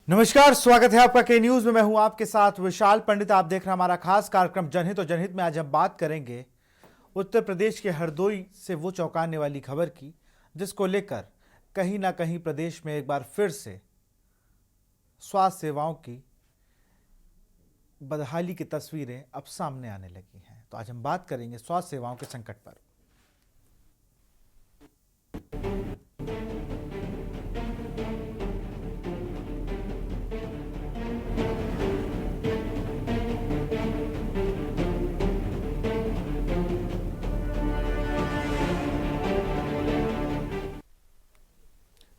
नमस्कार, स्वागत है आपका के न्यूज में। मैं हूं आपके साथ विशाल पंडित। आप देख रहे हैं हमारा खास कार्यक्रम जनहित। और जनहित में आज हम बात करेंगे उत्तर प्रदेश के हरदोई से वो चौंकाने वाली खबर की, जिसको लेकर कहीं ना कहीं प्रदेश में एक बार फिर से स्वास्थ्य सेवाओं की बदहाली की तस्वीरें अब सामने आने लगी हैं। तो आज हम बात करेंगे स्वास्थ्य सेवाओं के संकट पर।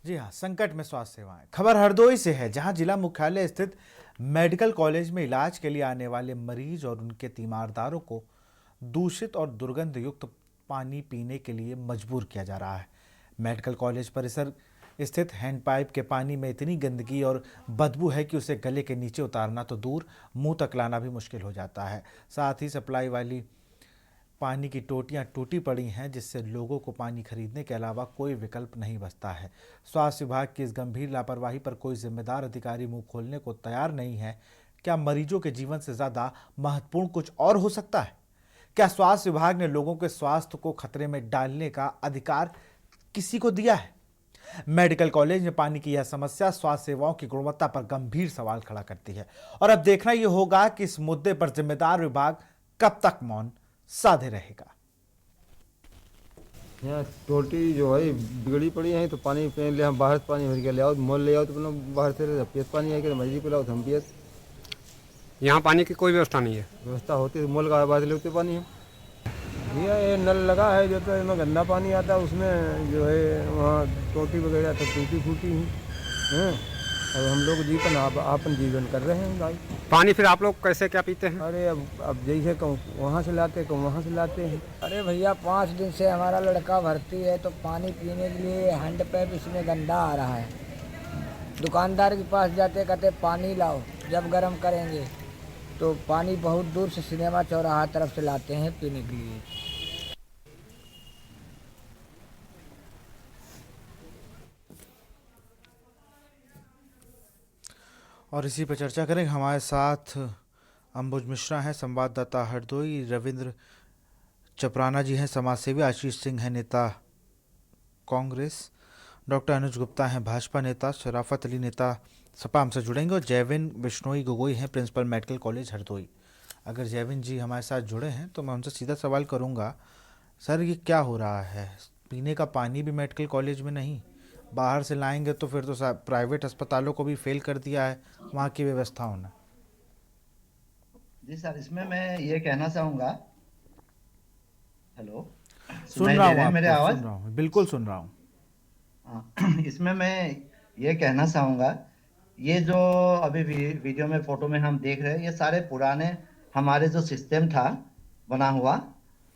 जी हाँ, संकट में स्वास्थ्य सेवाएं। खबर हरदोई से है, जहां जिला मुख्यालय स्थित मेडिकल कॉलेज में इलाज के लिए आने वाले मरीज और उनके तीमारदारों को दूषित और दुर्गंध युक्त पानी पीने के लिए मजबूर किया जा रहा है। मेडिकल कॉलेज परिसर स्थित हैंडपाइप के पानी में इतनी गंदगी और बदबू है कि उसे गले के नीचे उतारना तो दूर, मुंह तक लाना भी मुश्किल हो जाता है। साथ ही सप्लाई वाली पानी की टोटियां टूटी पड़ी हैं, जिससे लोगों को पानी खरीदने के अलावा कोई विकल्प नहीं बचता है। स्वास्थ्य विभाग की इस गंभीर लापरवाही पर कोई जिम्मेदार अधिकारी मुंह खोलने को तैयार नहीं है। क्या मरीजों के जीवन से ज़्यादा महत्वपूर्ण कुछ और हो सकता है? क्या स्वास्थ्य विभाग ने लोगों के स्वास्थ्य को खतरे में डालने का अधिकार किसी को दिया है? मेडिकल कॉलेज में पानी की यह समस्या स्वास्थ्य सेवाओं की गुणवत्ता पर गंभीर सवाल खड़ा करती है। और अब देखना यह होगा कि इस मुद्दे पर जिम्मेदार विभाग कब तक मौन साधे रहेगा। यहाँ टोटी जो है बिगड़ी पड़ी है, तो पानी पे ले हम बाहर से पानी भर के ले आओ, मोल ले आओ तो अपना बाहर से पियत पानी है कि मछली पिलाओ तो हम पियत। यहाँ पानी की कोई व्यवस्था नहीं है। व्यवस्था होती तो मोल का बाहर से लेते पानी हम। ये नल लगा है जो, तो इसमें गंदा पानी आता है, उसमें जो है वहाँ टोटी वगैरह तो टूटी फूटी हैं। अब हम लोग जीवन आपन जीवन कर रहे हैं भाई। पानी फिर आप लोग कैसे क्या पीते हैं? अरे अब जैसे कहूँ वहाँ से लाते कहूँ वहाँ से लाते हैं। अरे भैया 5 दिन से हमारा लड़का भर्ती है, तो पानी पीने के लिए हैंड पैप इसमें गंदा आ रहा है। दुकानदार के पास जाते कहते पानी लाओ, जब गर्म करेंगे तो पानी बहुत दूर से सिनेमा चौराहा तरफ से लाते हैं पीने के लिए। और इसी पर चर्चा करेंगे। हमारे साथ अंबुज मिश्रा हैं, संवाददाता हरदोई, रविंद्र चपराना जी हैं, समाजसेवी, आशीष सिंह है नेता कांग्रेस, डॉक्टर अनुज गुप्ता हैं भाजपा नेता, शराफत अली नेता सपा हमसे जुड़ेंगे, और जैविन बिश्नोई गोगोई हैं प्रिंसिपल मेडिकल कॉलेज हरदोई। अगर जैविन जी हमारे साथ जुड़े हैं तो मैं उनसे सीधा सवाल करूंगा, सर ये क्या हो रहा है? पीने का पानी भी मेडिकल कॉलेज में नहीं, बाहर से लाएंगे तो फिर तो प्राइवेट अस्पतालों को भी फेल कर दिया है वहाँ की व्यवस्था होना। जी सर, इसमें मैं ये कहना चाहूँगा। हेलो, सुन रहा हूँ मेरे आपको, आवाज़? सुन रहा हूँ, बिल्कुल सुन रहा हूँ। इसमें मैं ये कहना चाहूँगा, ये जो अभी वीडियो में फोटो में हम देख रहे हैं, ये सारे पुराने हमारे जो सिस्टम था बना हुआ,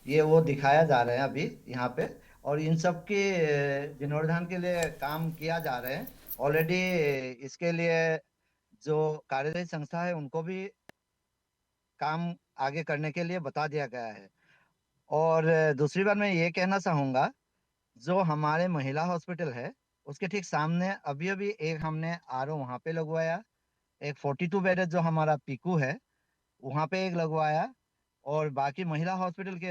ये वो दिखाया जा रहा है अभी यहाँ पे। और इन सब के जीर्णोद्धार के लिए काम किया जा रहा है ऑलरेडी। इसके लिए जो कार्यदायी संस्था है उनको भी काम आगे करने के लिए बता दिया गया है। और दूसरी बात मैं ये कहना चाहूँगा, जो हमारे महिला हॉस्पिटल है उसके ठीक सामने अभी अभी एक हमने आरओ वहाँ पे लगवाया। एक 42 बेड जो हमारा पीकू है वहाँ पे एक लगवाया, और बाकी महिला हॉस्पिटल के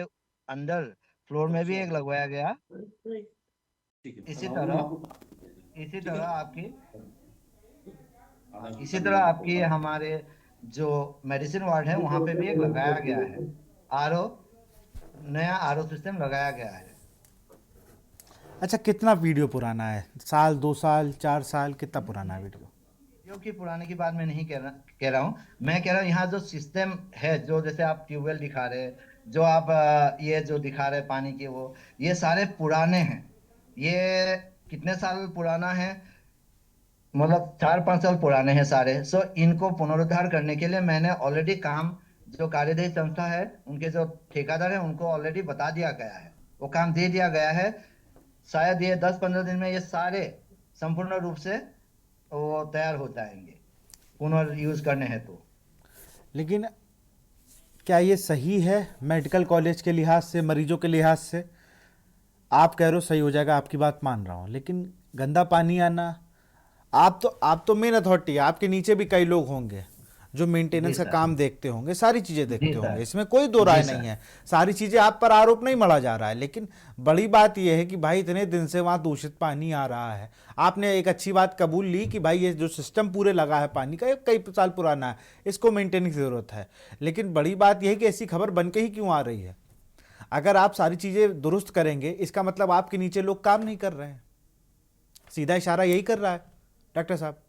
अंदर फ्लोर में भी एक लगवाया गया। इसी तरह आपकी हमारे जो मेडिसिन वार्ड है वहाँ पे भी एक लगाया गया है आरओ, नया आरओ सिस्टम लगाया गया है। अच्छा, कितना वीडियो पुराना है? साल, 2 साल, 4 साल, कितना पुराना है वीडियो? की पुराने की बात मैं नहीं कह रहा हूँ। मैं कह रहा हूँ यहाँ जो सिस्टम है, जो जैसे आप ट्यूबवेल दिखा रहे, जो आप ये जो दिखा रहे पानी के, वो ये सारे पुराने हैं। ये कितने साल पुराना है, मतलब 4-5 साल पुराने हैं सारे। सो इनको पुनरुद्धार करने के लिए मैंने ऑलरेडी काम, जो कार्यदायी संस्था है उनके जो ठेकेदार है उनको ऑलरेडी बता दिया गया है, वो काम दे दिया गया है। शायद ये 10-15 दिन में ये सारे संपूर्ण रूप से वो तैयार हो जाएंगे पुनर्यूज करने हेतु। लेकिन क्या ये सही है मेडिकल कॉलेज के लिहाज से, मरीजों के लिहाज से? आप कह रहे हो सही हो जाएगा, आपकी बात मान रहा हूँ, लेकिन गंदा पानी आना, आप तो मेन अथॉरिटी है, आपके नीचे भी कई लोग होंगे जो मेंटेनेंस जी का सर। काम देखते होंगे, सारी चीजें देखते जी सर। होंगे, इसमें कोई दो राय जी सर। नहीं है। सारी चीजें आप पर आरोप नहीं मढ़ा जा रहा है, लेकिन बड़ी बात यह है कि भाई इतने दिन से वहां दूषित पानी आ रहा है। आपने एक अच्छी बात कबूल ली कि भाई ये जो सिस्टम पूरे लगा है पानी का, ये कई साल पुराना है, इसको मेंटेन की जरूरत है। लेकिन बड़ी बात यह है कि ऐसी खबर बन के ही क्यों आ रही है? अगर आप सारी चीजें दुरुस्त करेंगे, इसका मतलब आपके नीचे लोग काम नहीं कर रहे हैं। सीधा इशारा यही कर रहा है डॉक्टर साहब।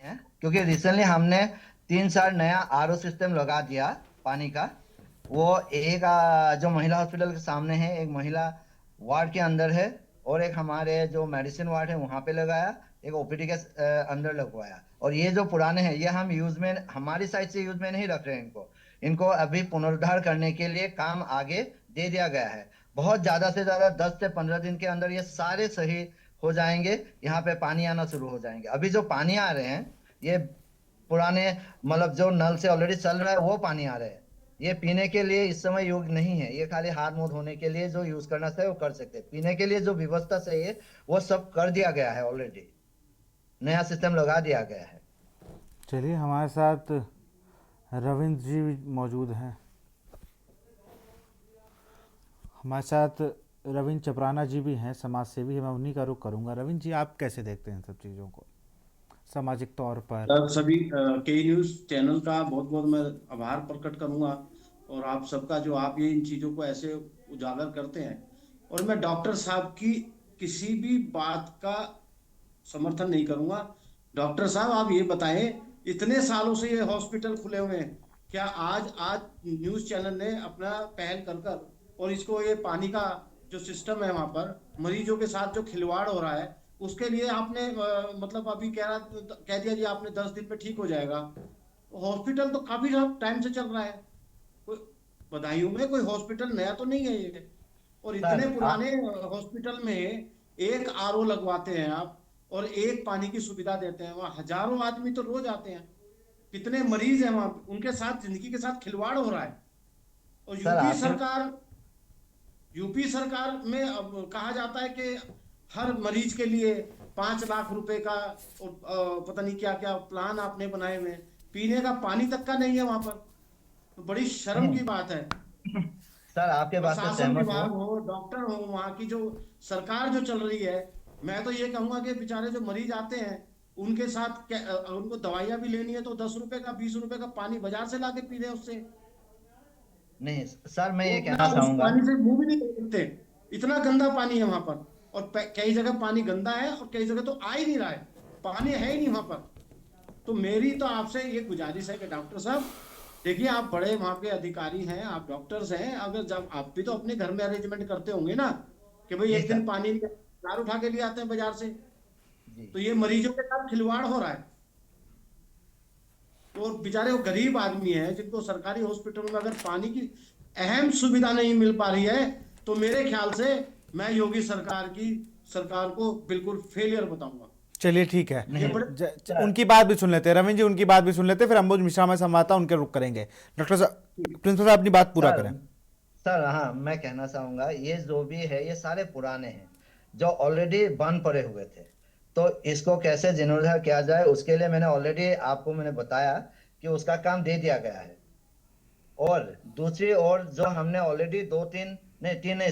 है, क्योंकि रिसेंटली हमने 3 साल नया आरओ सिस्टम लगा दिया पानी का। वो एक जो महिला हॉस्पिटल के सामने है, एक महिला वार्ड के अंदर है, और एक हमारे जो मेडिसिन वार्ड है वहां पे लगाया, एक ओपीडी के अंदर लगवाया। और ये जो पुराने हैं ये हम यूज में, हमारी साइड से यूज में नहीं रख रहे हैं इनको। इनको अभी पुनरुद्धार करने के लिए काम आगे दे दिया गया है। बहुत ज्यादा से ज्यादा 10 से 15 दिन के अंदर ये सारे सही हो जाएंगे, यहाँ पे पानी आना शुरू हो जाएंगे। अभी जो पानी आ रहे हैं ये पुराने, मतलब जो नल से ऑलरेडी चल रहा है वो पानी आ रहे हैं। ये पीने के लिए इस समय योग्य नहीं है, ये खाली हाथ मुंह धोने के लिए जो यूज करना चाहिए वो कर सकते हैं। पीने के लिए जो व्यवस्था चाहिए वो सब कर दिया गया है, ऑलरेडी नया सिस्टम लगा दिया गया है। चलिए, हमारे साथ रविंद्र जी मौजूद हैं, हमारे साथ रविंद्र चपराना जी भी हैं, समाज सेवी है। मैं उन्हीं का रुख करूंगा। रविंद्र जी, आप कैसे देखते हैं सब चीज़ों को सामाजिक तौर पर? सर, सभी के न्यूज़ चैनल का बहुत बहुत मैं आभार प्रकट करूंगा, और आप सबका जो आप ये इन चीज़ों को ऐसे उजागर करते हैं। और मैं डॉक्टर साहब की किसी भी बात का समर्थन नहीं करूंगा। डॉक्टर साहब, आप ये बताएं, इतने सालों से ये हॉस्पिटल खुले हुए हैं, क्या आज न्यूज़ चैनल ने अपना पहल कर कर और इसको, ये पानी का जो सिस्टम है वहां पर मरीजों के साथ जो खिलवाड़ हो रहा है, उसके लिए आपने मतलब अभी कह दिया जी आपने 10 दिन में ठीक हो जाएगा। हॉस्पिटल तो काफी टाइम से चल रहा है, कोई बदायूं में कोई हॉस्पिटल नया तो नहीं है ये। और इतने सर, पुराने हॉस्पिटल में एक आरओ लगवाते हैं आप, और एक पानी की सुविधा देते हैं, वहां हजारों आदमी तो रोज आते हैं। कितने मरीज हैं वहां, उनके साथ, जिंदगी के साथ खिलवाड़ हो रहा है। और सर, यूपी सरकार में अब कहा जाता है कि हर मरीज के लिए 5 लाख रुपए का और पता नहीं क्या क्या प्लान आपने बनाए हुए हैं। पीने का पानी तक का नहीं है वहां पर, तो बड़ी शर्म की बात है। सर आपके बात से प्रशासन सहमत विभाग हूँ। हो, डॉक्टर हो, वहां की जो सरकार जो चल रही है, मैं तो ये कहूंगा कि बेचारे जो मरीज आते हैं उनके साथ उनको दवाइयां भी लेनी है तो 10 रुपए का 20 रुपए का पानी बाजार से लाके पी रहे हैं उससे। नहीं सर, मैं ये वो कहना उस चाहूंगा। पानी से मुंह भी नहीं धो सकते, इतना गंदा पानी है वहां पर। और कई जगह पानी गंदा है और कई जगह तो आ ही नहीं रहा है, पानी है ही नहीं वहां पर। तो मेरी तो आपसे ये गुजारिश है कि डॉक्टर साहब, देखिए आप बड़े वहां के अधिकारी हैं, आप डॉक्टर्स हैं, अगर जब आप भी तो अपने घर में अरेंजमेंट करते होंगे ना कि भाई जी एक दिन सर। पानी कार उठा के लिए आते हैं बाजार से, जी तो ये मरीजों के साथ खिलवाड़ हो रहा है। तो बेचारे वो गरीब आदमी है जिनको सरकारी हॉस्पिटल में अगर पानी की अहम सुविधा नहीं मिल पा रही है, तो मेरे ख्याल से मैं योगी सरकार को बिल्कुल फेलियर बताऊंगा। चलिए, ठीक है। नहीं, उनकी बात भी सुन लेते हैं, रविंद्र जी उनकी बात भी सुन लेते हैं, फिर अंबुज मिश्रा में संवाददाता उनके रुख करेंगे। डॉक्टर साहब, प्रिंसिपल साहब अपनी बात पूरा करें। सर, हाँ मैं कहना चाहूंगा, ये जो भी है ये सारे पुराने हैं जो ऑलरेडी बन पड़े हुए थे। तो इसको कैसे जीर्णोद्धार किया जाए उसके लिए मैंने आपको बताया कि उसका काम दे दिया गया है। और दूसरी ओर जो हमने ऑलरेडी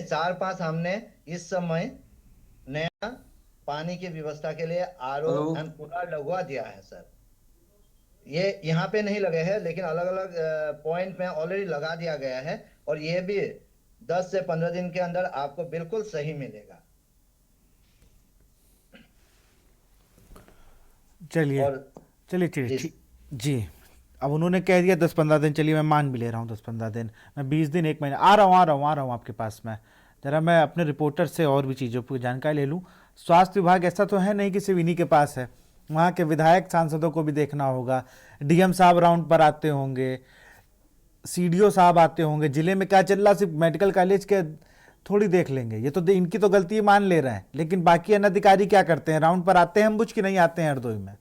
4-5 हमने इस समय नया पानी की व्यवस्था के लिए आरओ एंड कूलर लगवा दिया है सर। ये यहाँ पे नहीं लगे हैं, लेकिन अलग अलग पॉइंट में ऑलरेडी लगा दिया गया है, और ये भी 10 से 15 दिन के अंदर आपको बिल्कुल सही मिलेगा। चलिए और चलिए ठीक जी। अब उन्होंने कह दिया 10-15 दिन, चलिए मैं मान भी ले रहा हूँ 10-15 दिन, मैं 20 दिन, 1 महीना आ रहा हूँ आपके पास में। जरा मैं अपने रिपोर्टर से और भी चीज़ों की जानकारी ले लूँ। स्वास्थ्य विभाग ऐसा तो है नहीं कि सिर्फ इन्हीं के पास है, वहाँ के विधायक सांसदों को भी देखना होगा, डीएम साहब राउंड पर आते होंगे, सीडीओ साहब आते होंगे, जिले में क्या चल रहा सिर्फ मेडिकल कॉलेज के थोड़ी देख लेंगे। ये तो इनकी तो गलती मान ले रहे हैं, लेकिन बाकी अन्य अधिकारी क्या करते हैं? राउंड पर आते हैं अंबुज की नहीं आते हैं हरदोई में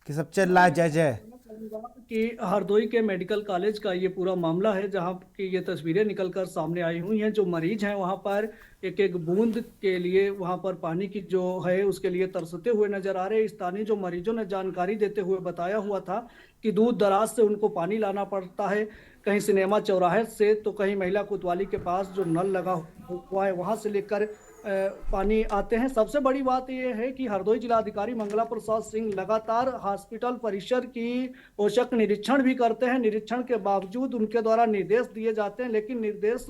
कि सब चल रहा है जय जय? दूंगा कि हरदोई के मेडिकल कॉलेज का ये पूरा मामला है, जहाँ की ये तस्वीरें निकलकर सामने आई हुई हैं। जो मरीज हैं वहाँ पर एक एक बूंद के लिए वहाँ पर पानी की जो है उसके लिए तरसते हुए नजर आ रहे हैं। स्थानीय जो मरीजों ने जानकारी देते हुए बताया हुआ था कि दूर दराज से उनको पानी लाना पड़ता है, कहीं सिनेमा चौराहे से तो कहीं महिला कोतवाली के पास जो नल लगा हुआ है वहां से लेकर पानी आते हैं। सबसे बड़ी बात यह है कि हरदोई जिलाधिकारी मंगला प्रसाद सिंह लगातार हॉस्पिटल परिसर की औचक निरीक्षण भी करते हैं। निरीक्षण के बावजूद उनके द्वारा निर्देश दिए जाते हैं, लेकिन निर्देश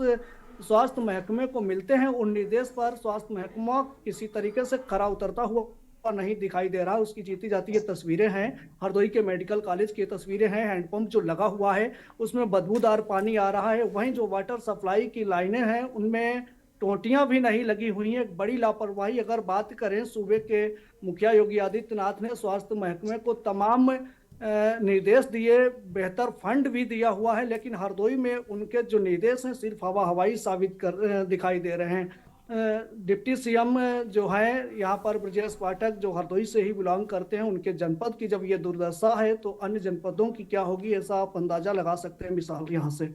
स्वास्थ्य महकमे को मिलते हैं। उन निर्देश पर स्वास्थ्य महकमा किसी तरीके से खरा उतरता हुआ नहीं दिखाई दे रहा। उसकी जीती जाती ये तस्वीरें हैं, हरदोई के मेडिकल कॉलेज की तस्वीरें हैं। हैंडपंप जो लगा हुआ है उसमें बदबूदार पानी आ रहा है। वहीं जो वाटर सप्लाई की लाइनें हैं उनमें टोंटियां भी नहीं लगी हुई हैं। एक बड़ी लापरवाही। अगर बात करें, सूबे के मुखिया योगी आदित्यनाथ ने स्वास्थ्य महकमे को तमाम निर्देश दिए, बेहतर फंड भी दिया हुआ है, लेकिन हरदोई में उनके जो निर्देश हैं सिर्फ हवाई साबित कर दिखाई दे रहे हैं। डिप्टी सीएम जो है यहाँ पर ब्रजेश पाठक, जो हरदोई से ही बिलोंग करते हैं, उनके जनपद की जब ये दुर्दशा है तो अन्य जनपदों की क्या होगी, ऐसा आप अंदाजा लगा सकते हैं मिसाल यहाँ से।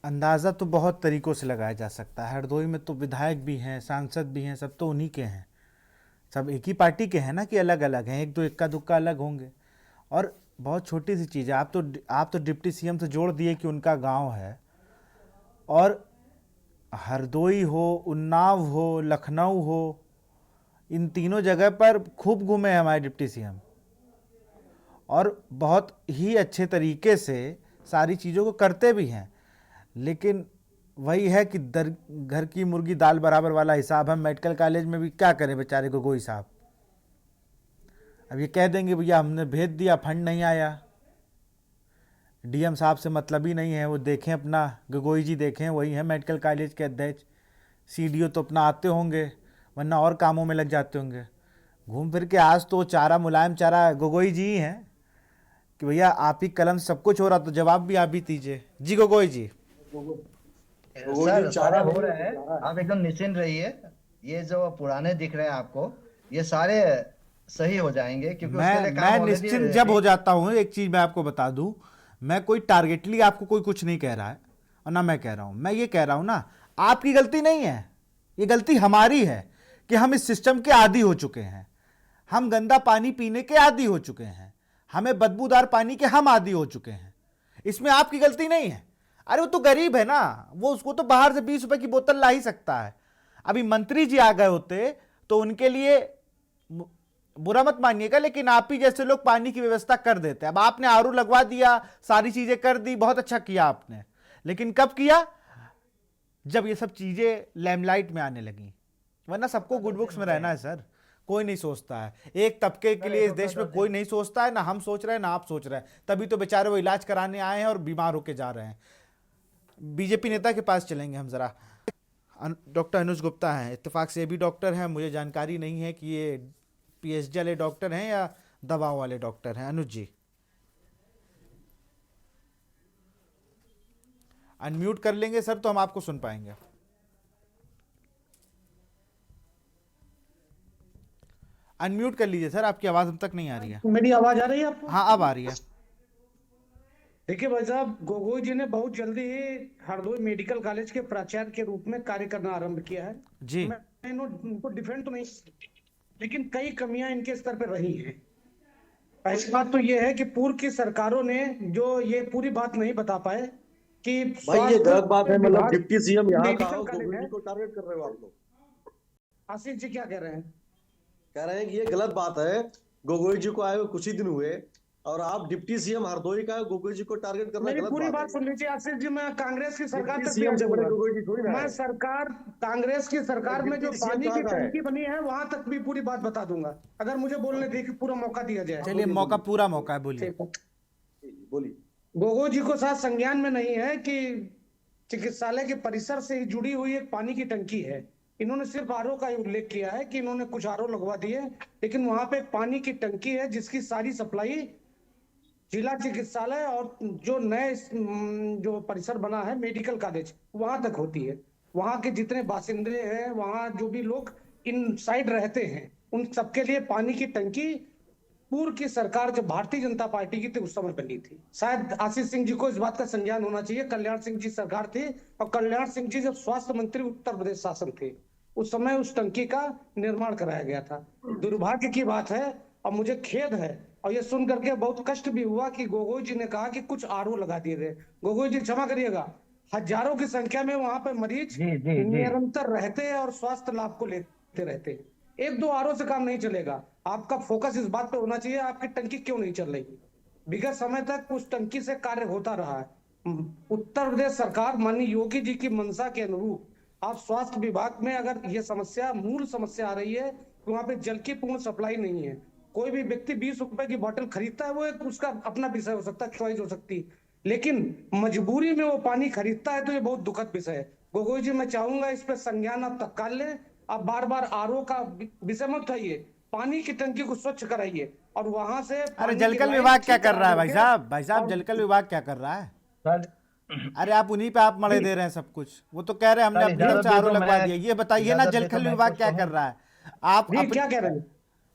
अंदाज़ा तो बहुत तरीक़ों से लगाया जा सकता है। हरदोई में तो विधायक भी हैं, सांसद भी हैं, सब तो उन्हीं के हैं, सब एक ही पार्टी के हैं ना कि अलग अलग हैं, एक दो इक्का दुक्का अलग होंगे। और बहुत छोटी सी चीज़ है, आप तो डिप्टी सीएम से जोड़ दिए कि उनका गांव है, और हरदोई हो, उन्नाव हो, लखनऊ हो, इन तीनों जगह पर खूब घूमे हैं हमारे डिप्टी सीएम, और बहुत ही अच्छे तरीके से सारी चीज़ों को करते भी हैं। लेकिन वही है कि घर की मुर्गी दाल बराबर वाला हिसाब है। मेडिकल कॉलेज में भी क्या करें बेचारे गोगोई साहब। अब ये कह देंगे भैया हमने भेज दिया, फंड नहीं आया, डीएम साहब से मतलब ही नहीं है, वो देखें अपना, गोगोई जी देखें, वही है मेडिकल कॉलेज के अध्यक्ष। सीडीओ तो अपना आते होंगे, वरना और कामों में लग जाते होंगे। घूम फिर के आज तो चारा, मुलायम चारा गोगोई जी ही हैं कि भैया आप ही कलम से सब कुछ हो रहा, तो जवाब भी आप ही दीजिए। जी गोगोई जी। सर सारे हो रहे हैं, आप एकदम निश्चिंत रहिए। ये जो पुराने दिख रहे हैं आपको, ये सारे सही हो जाएंगे, क्योंकि उसके लिए काम मैं already निश्चिंत जब हो जाता हूँ, एक चीज मैं आपको बता दूं, मैं कोई टारगेटली आपको कोई कुछ नहीं कह रहा है, और ना मैं कह रहा हूं, मैं ये कह रहा हूं ना, आपकी गलती नहीं है, ये गलती हमारी है कि हम इस सिस्टम के आदी हो चुके हैं। हम गंदा पानी पीने के आदी हो चुके हैं, हमें बदबूदार पानी के हम आदी हो चुके हैं। इसमें आपकी गलती नहीं है। अरे वो तो गरीब है ना, वो उसको तो बाहर से 20 रुपए की बोतल ला ही सकता है। अभी मंत्री जी आ गए होते तो उनके लिए बुरा मत मानिएगा, लेकिन आप ही जैसे लोग पानी की व्यवस्था कर देते। अब आपने आरओ लगवा दिया, सारी चीजें कर दी, बहुत अच्छा किया आपने, लेकिन कब किया? जब ये सब चीजें लैमलाइट में आने लगी, वरना सबको गुड बुक्स में रहना है सर। कोई नहीं सोचता है, एक तबके के लिए इस देश में कोई नहीं सोचता है, ना हम सोच रहे हैं ना आप सोच रहे हैं। तभी तो बेचारे वो इलाज कराने आए हैं और बीमार होके जा रहे हैं। बीजेपी नेता के पास चलेंगे हम जरा। डॉक्टर अनुज गुप्ता हैं, इत्तेफाक से ये भी डॉक्टर हैं, मुझे जानकारी नहीं है कि ये पीएचडी वाले डॉक्टर हैं या दवाओं वाले डॉक्टर हैं। अनुज जी अनम्यूट कर लेंगे सर, तो हम आपको सुन पाएंगे। अनम्यूट कर लीजिए सर, आपकी आवाज हम तक नहीं आ रही है। मेरी आवाज आ रही है आपको? हाँ अब आ रही है। देखिए भाई साहब, गोगोई जी ने बहुत जल्दी ही हरदोई मेडिकल कॉलेज के प्राचार्य के रूप में कार्य करना आरंभ किया है जी। मैं इनको डिफेंड तो नहीं, लेकिन कई कमियां इनके स्तर पर रही हैं। पहली बात तो ये है कि पूर्व की सरकारों ने जो ये पूरी बात नहीं बता पाए कि भाई ये गलत बात है। मतलब डिप्टी सीएम यहाँ का हो, गोगोई जी को टारगेट कर रहे हो आप लोग। आशीष जी क्या कह रहे हैं? कह रहे हैं कि ये गलत बात है, गोगोई जी को आए हुए कुछ ही दिन हुए और आप डिप्टी सीएम हरदोई का गोगोई जी को टारगेट करना मेरी गलत पूरी बात है। सुन लीजिए आशीष जी, मैं कांग्रेस की सरकार डिप्टी तक सीएम से बड़े गोगोई जी थोड़ी ना मैं है। सरकार कांग्रेस की सरकार में जो डिप्टी सीएम पानी की कहाँ का है? टंकी बनी है वहां तक भी पूरी बात बता दूंगा, अगर मुझे बोलने देखिए पूरा मौका दिया जाए। चलिए मौका, पूरा मौका है, बोलिए। बोलिए। गोगोई जी को साथ संज्ञान में नहीं है कि चिकित्सालय के परिसर से ही जुड़ी हुई एक पानी की टंकी है। इन्होंने सिर्फ आरओ का ही उल्लेख किया है कि इन्होंने कुछ आरओ लगवा दिए, लेकिन वहां पे एक पानी की टंकी है जिसकी सारी सप्लाई जिला चिकित्सालय और जो नए जो परिसर बना है मेडिकल कॉलेज वहां तक होती है। वहां के जितने बासिंदे हैं, वहां जो भी लोग इन साइड रहते हैं, उन सबके लिए पानी की टंकी पूर्व की सरकार जब भारतीय जनता पार्टी की थी उस समय बनी थी। शायद आशीष सिंह जी को इस बात का संज्ञान होना चाहिए। कल्याण सिंह जी सरकार थी और कल्याण सिंह जी जब स्वास्थ्य मंत्री उत्तर प्रदेश शासन थे उस समय उस टंकी का निर्माण कराया गया था। दुर्भाग्य की बात है और मुझे खेद है और ये सुन करके बहुत कष्ट भी हुआ कि गोगोई जी ने कहा कि कुछ आरओ लगा दिए गए। गोगोई जी क्षमा करिएगा, हजारों की संख्या में वहां पे मरीज निरंतर रहते हैं और स्वास्थ्य लाभ को लेते रहते हैं। एक दो आरओ से काम नहीं चलेगा। आपका फोकस इस बात पे होना चाहिए आपकी टंकी क्यों नहीं चल रही। विगत समय तक उस टंकी से कार्य होता रहा है। उत्तर प्रदेश सरकार माननीय योगी जी की मंशा के अनुरूप आप स्वास्थ्य विभाग में अगर ये समस्या मूल समस्या आ रही है तो वहां पे जल की पूर्ण सप्लाई नहीं है। कोई भी व्यक्ति 20 रुपए की बोतल खरीदता है, वो एक उसका अपना विषय हो सकता है, चॉइस हो सकती है, लेकिन मजबूरी में वो पानी खरीदता है तो ये बहुत दुखद विषय है। गोगोई जी मैं चाहूंगा इस पे संज्ञान आप तत्काल लें। आप बार बार आरओ का विषय मत उठाइए, पानी की टंकी को स्वच्छ कराइए और वहां से अरे जलकल विभाग क्या कर रहा है भाई साहब? भाई साहब जलकल विभाग क्या कर रहा है? अरे आप उन्हीं पे आप मड़े दे रहे हैं सब कुछ। वो तो कह रहे हैं हमने अपनी तरफ से आरओ लगवा दिया। ये बताइए ना जलकल विभाग क्या कर रहा है? आप क्या कह रहे हैं,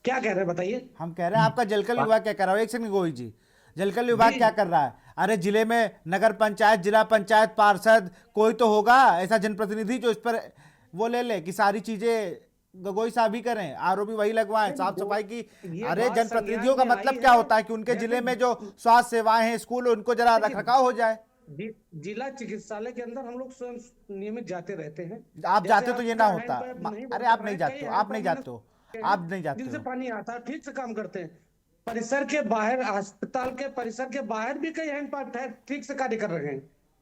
क्या कह रहे हैं बताइए। हम कह रहे हैं आपका जलकल विभाग क्या कर रहा है? एक सेकंड गोई जी, जलकल विभाग क्या कर रहा है? अरे जिले में नगर पंचायत, जिला पंचायत, पार्षद कोई तो होगा ऐसा जनप्रतिनिधि जो इस पर वो ले कि सारी चीजें गोगोई साहब ही करें, आरओ भी वही लगवाएं, साफ सफाई की। अरे जनप्रतिनिधियों का मतलब क्या होता है कि उनके जिले में जो स्वास्थ्य सेवाएं हैं, स्कूल, उनको जरा रखरखाव हो जाए। जिला चिकित्सालय के अंदर हम लोग स्वयं नियमित जाते रहते हैं। आप जाते तो ये ना होता। अरे आप नहीं जाते हो, आप नहीं जाते हो, आप नहीं जाते जिनसे हो। पानी आता है ठीक से काम करते हैं। परिसर के बाहर, अस्पताल के परिसर के बाहर भी कई हैंडपंप ठीक से कार्य कर रहे हैं।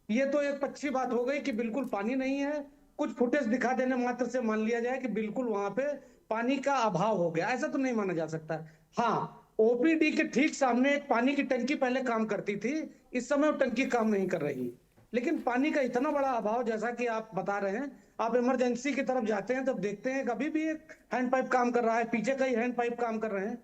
ये तो एक अच्छी बात हो गई कि बिल्कुल पानी नहीं है, कुछ फुटेज दिखा देने मात्र से मान लिया जाए कि बिल्कुल वहां पे पानी का अभाव हो गया, ऐसा तो नहीं माना जा सकता। हाँ, ओपीडी के ठीक सामने एक पानी की टंकी पहले काम करती थी, इस समय वो टंकी काम नहीं कर रही। लेकिन पानी का इतना बड़ा अभाव, जैसा कि आप बता रहे हैं, आप इमरजेंसी की तरफ जाते हैं तब देखते हैं कभी भी एक हैंडपाइप काम कर रहा है, पीछे कई हैंडपाइप काम कर रहे हैं।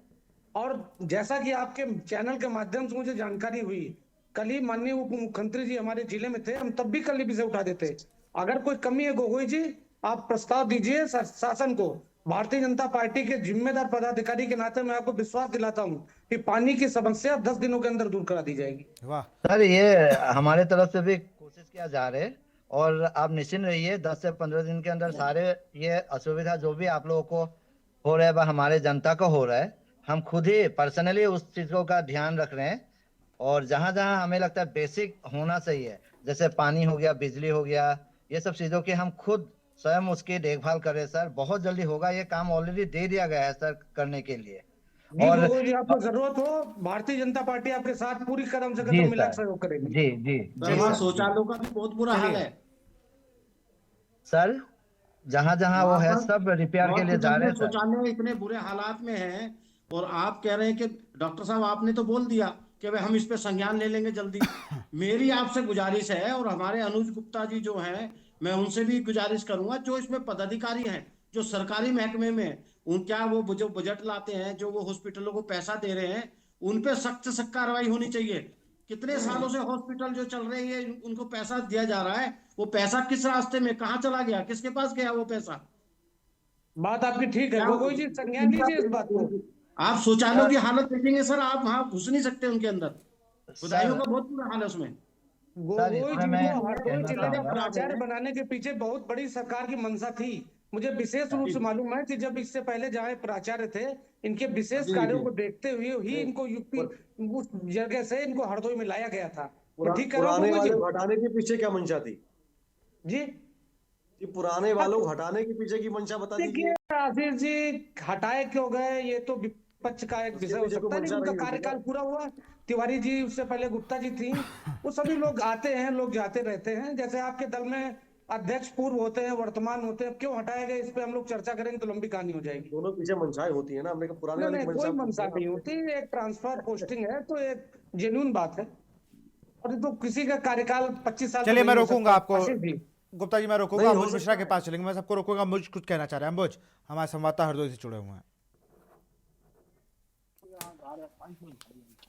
और जैसा कि आपके चैनल के माध्यम से मुझे जानकारी हुई, कल ही माननीय उप मुख्यमंत्री जी हमारे जिले में थे, हम तब भी कल ही विषय उठा देते। अगर कोई कमी है गोगोई जी, आप प्रस्ताव दीजिए शासन को। भारतीय जनता पार्टी के जिम्मेदार पदाधिकारी के नाते मैं आपको विश्वास दिलाता हूं कि पानी की समस्या 10 दिनों के अंदर दूर करा दी जाएगी। वाह सर, ये हमारे तरफ से भी कोशिश किया जा रहा है और आप निश्चिंत रहिए, 10 से 15 दिन के अंदर सारे ये असुविधा जो भी आप लोगों को हो रहा है व हमारे जनता को हो रहा है, हम खुद ही पर्सनली उस चीजों का ध्यान रख रहे हैं। और जहां जहां हमें लगता है बेसिक होना चाहिए, जैसे पानी हो गया, बिजली हो गया, ये सब चीजों की हम खुद स्वयं उसकी देखभाल कर रहे हैं। सर बहुत जल्दी होगा, ये काम ऑलरेडी दे दिया गया है सर करने के लिए। और जी आपको जरूरत हो, भारतीय जनता पार्टी आपके साथ पूरी कदम से कदम मिला सहयोग करेगी। जी जी वहाँ शौचालयों का भी बहुत बुरा हाल है सर, जहां जहां वो है सब रिपेयर के लिए जा रहे हैं सर। शौचालय इतने बुरे हालात में हैं और आप कह रहे हैं कि डॉक्टर साहब आपने तो बोल दिया कि भाई हम इस पे संज्ञान ले लेंगे जल्दी। मेरी आपसे गुजारिश है और हमारे अनुज गुप्ता जी जो हैं, मैं उनसे भी गुजारिश करूंगा, जो इसमें पदाधिकारी हैं, जो सरकारी महकमे में, उन क्या वो जो बजट लाते हैं, जो वो हॉस्पिटलों को पैसा दे रहे हैं, उन पे सख्त से सख्त कार्रवाई होनी चाहिए। कितने सालों से हॉस्पिटल जो चल रहे हैं उनको पैसा दिया जा रहा है, वो पैसा किस रास्ते में कहाँ चला गया, किसके पास गया वो पैसा? बात आपकी ठीक है गोगोई जी, संज्ञान लीजिए इस बात को। आप शौचालयों की हालत देखेंगे सर, आप वहां घुस नहीं सकते उनके अंदर, खुदाइयों का बहुत बुरा हाल है उसमें। गोगोई जी को हरदोई जिले में प्राचार्य बनाने के पीछे बहुत बड़ी सरकार की मंशा थी। मुझे विशेष रूप से मालूम है कि जब इससे पहले जहाँ प्राचार्य थे, इनके विशेष कार्यों को देखते हुए ही इनको यूपी उस जगह से इनको हरदोई में लाया गया था। ठीक है, पुराने वाले को हटाने के पीछे क्या मंशा थी जी? पुराने वालों को हटाने के पीछे की मंशा बता दीजिए। आशीष जी, हटाए क्यों गए ये तो विपक्ष का एक विषय हो सकता है, लेकिन उनका कार्यकाल पूरा हुआ। तिवारी जी, उससे पहले गुप्ता जी थी, वो सभी लोग आते हैं, लोग जाते रहते हैं। जैसे आपके दल में अध्यक्ष पूर्व होते हैं, वर्तमान होते हैं, क्यों हटाए गए इस पे हम लोग चर्चा करेंगे तो लंबी कहानी हो जाएगी। दोनों पीछे मंशाएं होती है ना, हमने कहा पुराने वाली कोई मंशा नहीं होती, एक ट्रांसफर पोस्टिंग है तो एक जेन्युइन बात है। और तो किसी का कार्यकाल 25 साल। चलिए मैं रोकूंगा आपको गुप्ता जी, मैं रोकूंगा। अम्बुज मिश्रा के पास चलेंगे, मैं सबको रोकूंगा। अम्बुज कुछ कहना चाह रहे हैं। अम्बुज हमारे संवाददाता हरदोई से जुड़े हुए हैं।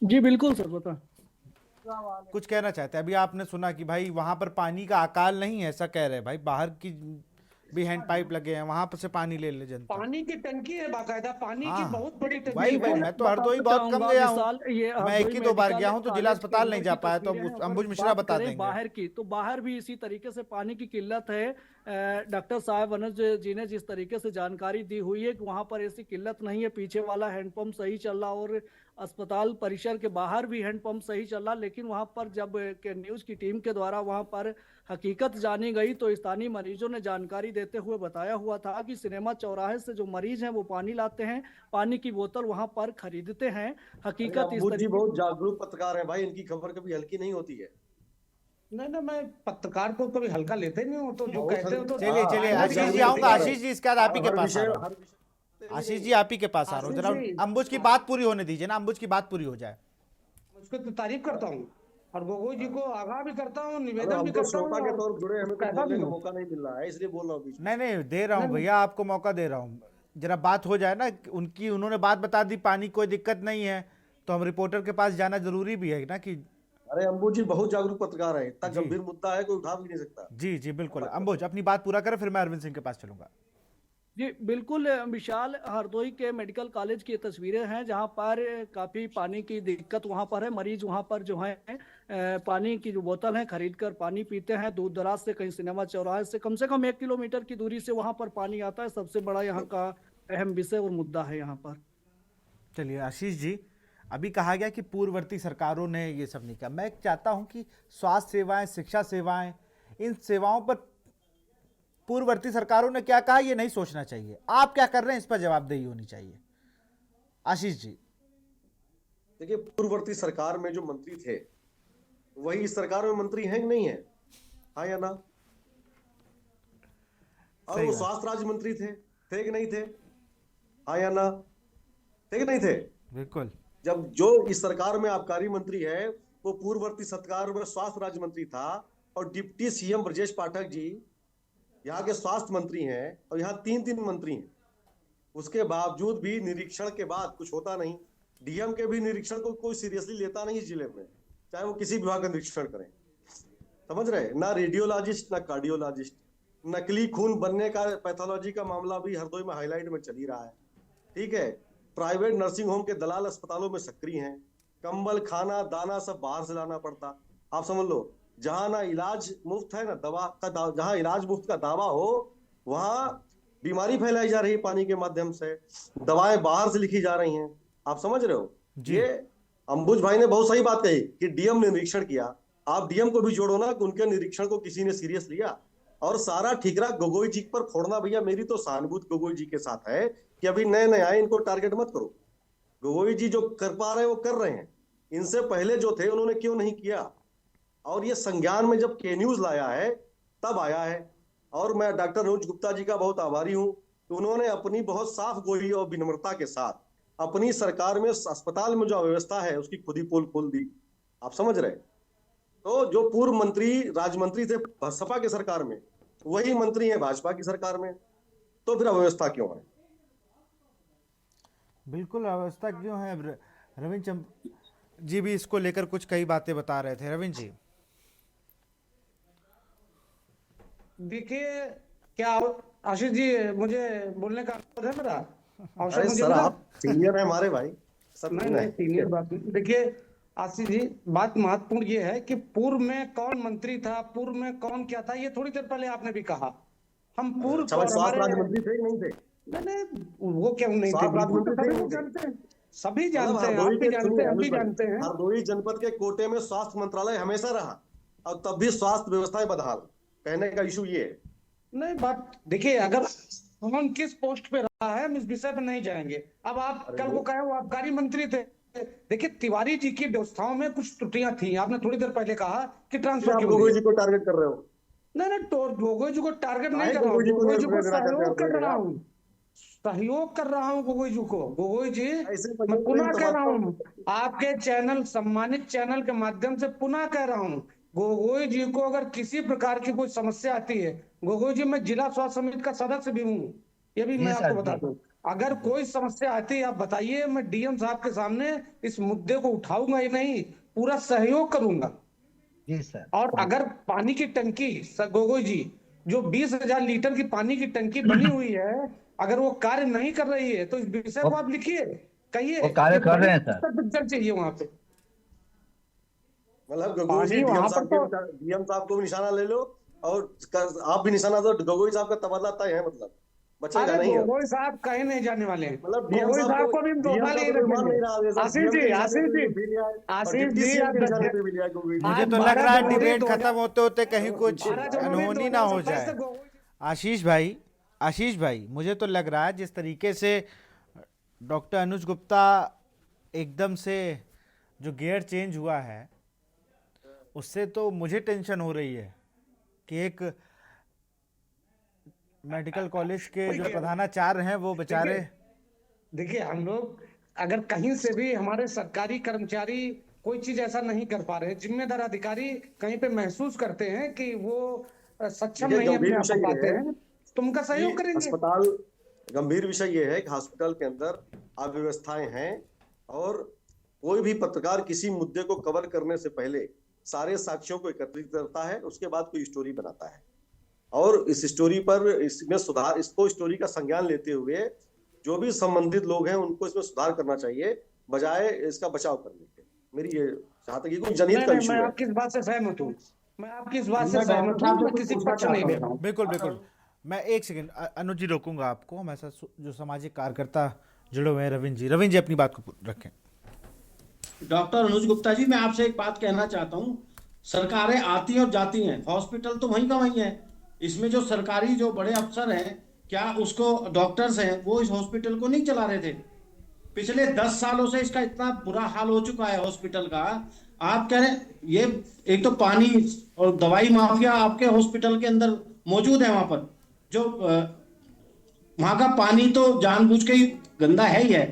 जी बिल्कुल सर, बता कुछ कहना चाहते हैं। अभी आपने सुना कि भाई वहां पर पानी का अकाल नहीं है, ऐसा कह रहे हैं भाई, बाहर की भी हैंड पाइप लगे हैं, वहां पर से पानी ले ले जनता। पानी की टंकी है, बाकायदा पानी की हाँ, बहुत बड़ी टंकी वही है। मैं तो हरदोई बहुत कम गया हूँ, मैं एक ही दो बार गया हूँ, तो जिला कॉलेज के अस्पताल नहीं अंदर जा की पाया, तो तस्वीरें हैं। अंबुज अगर मिश्रा बात बता करें देंगे। बाहर की, तो बाहर भी इसी तरीके से पानी की किल्लत है। डॉक्टर साहब अनुज जी ने जिस तरीके से जानकारी दी हुई है कि वहां पर ऐसी किल्लत नहीं है, पीछे वाला हैंडपंप सही चल रहा और अस्पताल परिसर के बाहर भी हैंडपंप सही चल रहा, लेकिन वहां पर जब के न्यूज की टीम के द्वारा वहां पर हकीकत जानी गई तो स्थानीय मरीजों ने जानकारी देते हुए बताया हुआ था कि सिनेमा चौराहे से जो मरीज हैं वो पानी लाते हैं, पानी की बोतल वहां पर खरीदते हैं। हकीकत इस अबू जी तरीके बहुत जागरूक पत्रकार है भाई, इनकी खबर कभी हल्की नहीं होती है। नहीं ना, मैं पत्रकार को कभी हल्का लेते नहीं हूँ, तो जो कहते हो तो चलिए चलिए हाँ, आशीष जी आऊंगा, आशीष जी इसके बाद आप ही के पास आ रहा हूँ। आशीष जी आप ही के पास आ रहा हूँ, जरा आशीष जी, अंबुज की बात पूरी होने दीजिए ना, अंबुज की बात पूरी हो जाए। उसको तो तारीफ करता हूँ और गोगोई जी को आगाह भी करता हूँ, अरे निवेदन भी हमको करता श्रोता के हूँ। तौर पर जुड़े, हमें कुछ कहता बोलने भी का हूँ। मौका नहीं मिल रहा है, इसलिए बोल रहा हूँ बीच में। नहीं दे रहा हूँ भैया, आपको मौका दे रहा हूँ, जरा बात हो जाए ना, उन्होंने बात बता दी, पानी कोई दिक्कत नहीं है, तो हम रिपोर्टर के पास जाना जरूरी भी है ना कि। अरे अंबू जी बहुत जागरूक पत्रकार है, इतना गंभीर मुद्दा है कोई उठा भी नहीं सकता। जी जी बिल्कुल, अंबुज अपनी बात पूरा करें, फिर मैं अरविंद सिंह के पास चलूंगा। जी बिल्कुल विशाल, हरदोई के मेडिकल कॉलेज की तस्वीरें हैं जहां पर काफी पानी की दिक्कत वहां पर है। मरीज वहां पर जो है पानी की जो बोतल है खरीद कर पानी पीते हैं। दूर दराज से, कहीं सिनेमा चौराहे से कम 1 किलोमीटर की दूरी से वहां पर पानी आता है। सबसे बड़ा यहाँ का अहम विषय और मुद्दा है यहाँ पर। चलिए आशीष जी, अभी कहा गया कि पूर्ववर्ती सरकारों ने ये सब नहीं किया, मैं चाहता हूं कि स्वास्थ्य सेवाएं, शिक्षा सेवाएं, इन सेवाओं पर पूर्ववर्ती सरकारों ने क्या कहा ये नहीं सोचना चाहिए। आप क्या कर रहे हैं, इस पर जवाबदेही होनी चाहिए। आशीष जी देखिए, पूर्ववर्ती सरकार में जो मंत्री थे वही इस सरकार में मंत्री हैं कि नहीं है? हाँ या ना? और वो स्वास्थ्य राज्य मंत्री थे कि नहीं थे? हाँ या ना? थे कि नहीं थे? बिल्कुल। जब जो इस सरकार में आबकारी मंत्री है वो पूर्ववर्ती सरकार में स्वास्थ्य राज्य मंत्री था, और डिप्टी सीएम ब्रजेश पाठक जी यहाँ के स्वास्थ्य मंत्री हैं, और यहाँ 3 मंत्री हैं। उसके बावजूद भी निरीक्षण के बाद कुछ होता नहीं। डीएम के भी निरीक्षण को कोई सीरियसली लेता नहीं जिले में, चाहे वो किसी विभाग का निरीक्षण करें। समझ रहे? ना रेडियोलॉजिस्ट, ना कार्डियोलॉजिस्ट। नकली खून बनने का पैथोलॉजी का मामला भी हरदोई में हाईलाइट में चल ही रहा है। ठीक है, प्राइवेट नर्सिंग होम के दलाल अस्पतालों में सक्रिय हैं। कंबल, खाना, दाना सब बाहर से लाना पड़ता। आप समझ लो, जहां ना इलाज मुफ्त है ना दवा का, जहां इलाज मुफ्त का दावा हो वहां बीमारी फैलाई जा रही है पानी के माध्यम से। दवाएं बाहर से लिखी जा रही हैं। आप समझ रहे हो? ये अंबुज भाई ने बहुत सही बात कही कि डीएम ने निरीक्षण किया। आप डीएम को भी जोड़ो ना कि उनके निरीक्षण को किसी ने सीरियस लिया। और सारा ठीकरा गोगोई जी पर फोड़ना, भैया मेरी तो सहानुभूति गोगोई जी के साथ है कि अभी नए आए, इनको टारगेट मत करो। गोगोई जी जो कर पा रहे हैं वो कर रहे हैं, इनसे पहले जो थे उन्होंने क्यों नहीं किया? और ये संज्ञान में जब के न्यूज लाया है तब आया है। और मैं डॉक्टर अनुज गुप्ता जी का बहुत आभारी हूं कि उन्होंने अपनी बहुत साफ गोई और विनम्रता के साथ अपनी सरकार में अस्पताल में जो अव्यवस्था है उसकी खुद ही पोल खोल दी। आप समझ रहे? तो जो पूर्व मंत्री राज्य मंत्री थे सपा के सरकार में, वही मंत्री है भाजपा की सरकार में, तो फिर अव्यवस्था क्यों है? बिल्कुल अव्यवस्था क्यों है। रविंद्र जी भी इसको लेकर कुछ कई बातें बता रहे थे। रविंद्र जी देखिए, क्या आशीष जी मुझे बोलने का अवसर है मेरा? अवसर अरे मुझे सर, मिला? आप सीनियर है हमारे भाई। सब नहीं सीनियर बात नहीं। देखिए आशीष जी, बात महत्वपूर्ण ये है कि पूर्व में कौन मंत्री था, पूर्व में कौन क्या था, ये थोड़ी देर पहले आपने भी कहा। हम पूर्व स्वास्थ्य राज्य मंत्री थे कि नहीं थे? नहीं, वो क्यों नहीं थे? स्वास्थ्य राज्य बिल्कुल, मंत्री थे सभी कि लोग नहीं थे? जानते हैं, सभी जानते हैं, आप हरदोई भी के जानते हैं, हम भी जानते हैं। हरदोई जनपद के कोटे में स्वास्थ्य मंत्रालय हमेशा रहा, और तब भी स्वास्थ्य व्यवस्थाएं बदहाल। कहने का इशू ये है। नहीं, बात देखिए, अगर हम किस पोस्ट पे रहा है हम इस विषय पे नहीं जाएंगे। अब आप कल को कहे वो आबकारी मंत्री थे। देखिए, तिवारी जी की व्यवस्थाओं में कुछ त्रुटियां थी। आपने थोड़ी देर पहले कहा कि ट्रांसफर आप गोगोई जी को टारगेट कर रहे हो? नहीं, गोगोई जी को टारगेट नहीं कर रहा हूँ, गोगोई जी को गोगोई जी को निर्भर करते सहयोग कर हैं रहा आप? हूँ, सहयोग कर रहा हूँ गोगोई जी को। गोगोई जी, ऐसे मैं पुनः कह रहा तमाम- हूँ, आपके चैनल, सम्मानित चैनल के माध्यम से पुनः कह रहा हूँ, गोगोई जी को अगर किसी प्रकार की कोई समस्या आती है, गोगोई जी मैं जिला स्वास्थ्य समिति का सदस्य भी हूँ, ये भी मैं आपको बता दूं। अगर कोई समस्या आती है आप बताइए, मैं डीएम साहब के सामने इस मुद्दे को उठाऊंगा ही नहीं, पूरा सहयोग करूंगा। जी सर। और अगर पानी की टंकी, सर गोगोई जी, जो 20,000 लीटर की पानी की टंकी बनी हुई है, अगर वो कार्य नहीं कर रही है तो इस विषय को आप लिखिए, कहिए वो कार्य कि कर बड़े रहे हैं सर। स्तर पर जल चाहिए वहां पे। मतलब गगोई जी पानी डीएम वहां पर साहब तो के डीएम साहब को भी निशाना ले लो, और आप भी निशाना दो, गगोई साहब का तबादला तय है, मतलब बचेगा अरे नहीं अब। गोगोई साहब कहीं नहीं जाने वाले हैं। मतलब डीएम गोगोई साहब साहब को भी हम डीएम दोहरा साहब नहीं को कोई मान रखेंगे। नहीं रहा है, आशीष डीएम जी, के निशाने आशीष पे जी, भी लिया है, और आशीष डिप्टी जी, सीएम आप के निशाने पे भी लिया है गगोई जी। मुझे आज तो लग 12 रहा है जनवरी डिबेट 2000 खत्म होते होते कहीं कुछ 12 जनवरी अनहोनी ना हो 2027 जाए। तक गोगोई आशीष भाई मुझे तो लग रहा है जिस तरीके से डॉक्टर अनुज गुप्ता एकदम से जो गियर चेंज हुआ है, उससे तो मुझे टेंशन हो रही है कि एक मेडिकल कॉलेज के जो प्रधानाचार्य हैं वो बेचारे देखिए, हम लोग अगर कहीं से भी हमारे सरकारी कर्मचारी कोई चीज ऐसा नहीं कर पा रहे, जिम्मेदार अधिकारी कहीं पे महसूस करते हैं कि वो सक्षम ये नहीं गंभीर अपने आप विषय को ये पाते है हैं, तो उनका सहयोग कि करेंगे। अस्पताल, गंभीर विषय ये है कि हॉस्पिटल के अंदर अव्यवस्थाएं हैं, और कोई भी पत्रकार किसी मुद्दे को कवर करने से पहले सारे साक्ष्यों को एकत्रित करता है, उसके बाद कोई स्टोरी बनाता है, और इस स्टोरी पर, इसमें सुधार, इसको स्टोरी का संज्ञान लेते हुए जो भी संबंधित लोग हैं उनको इसमें सुधार करना चाहिए, बजाय इसका बचाव करने के। मेरी ये, जहां तक ये कोई जनहित का इशू मैं है। आपकी इस बात से सहमत हूँ, मैं आपकी इस बात से सहमत हूँ, मैं किसी पक्ष नहीं ले रहा हूँ। बिल्कुल बिल्कुल। मैं एक सेकंड अनुज जी रोकूंगा आपको। हमारे साथ जो सामाजिक कार्यकर्ता जुड़े हुए हैं रविंद्र जी अपनी बात को रखें। डॉक्टर अनुज गुप्ता जी, मैं आपसे एक बात कहना चाहता हूँ। सरकारें आती और जाती हैं, हॉस्पिटल तो वहीं का वहीं है। इसमें जो सरकारी जो बड़े अफसर हैं, क्या उसको डॉक्टर्स हैं, वो इस हॉस्पिटल को नहीं चला रहे थे? पिछले 10 सालों से इसका इतना बुरा हाल हो चुका है हॉस्पिटल का। आप कह रहे हैं ये, एक तो पानी और दवाई माफिया आपके हॉस्पिटल के अंदर मौजूद है। वहां पर जो वहां का पानी तो जानबूझ के ही गंदा है ही है।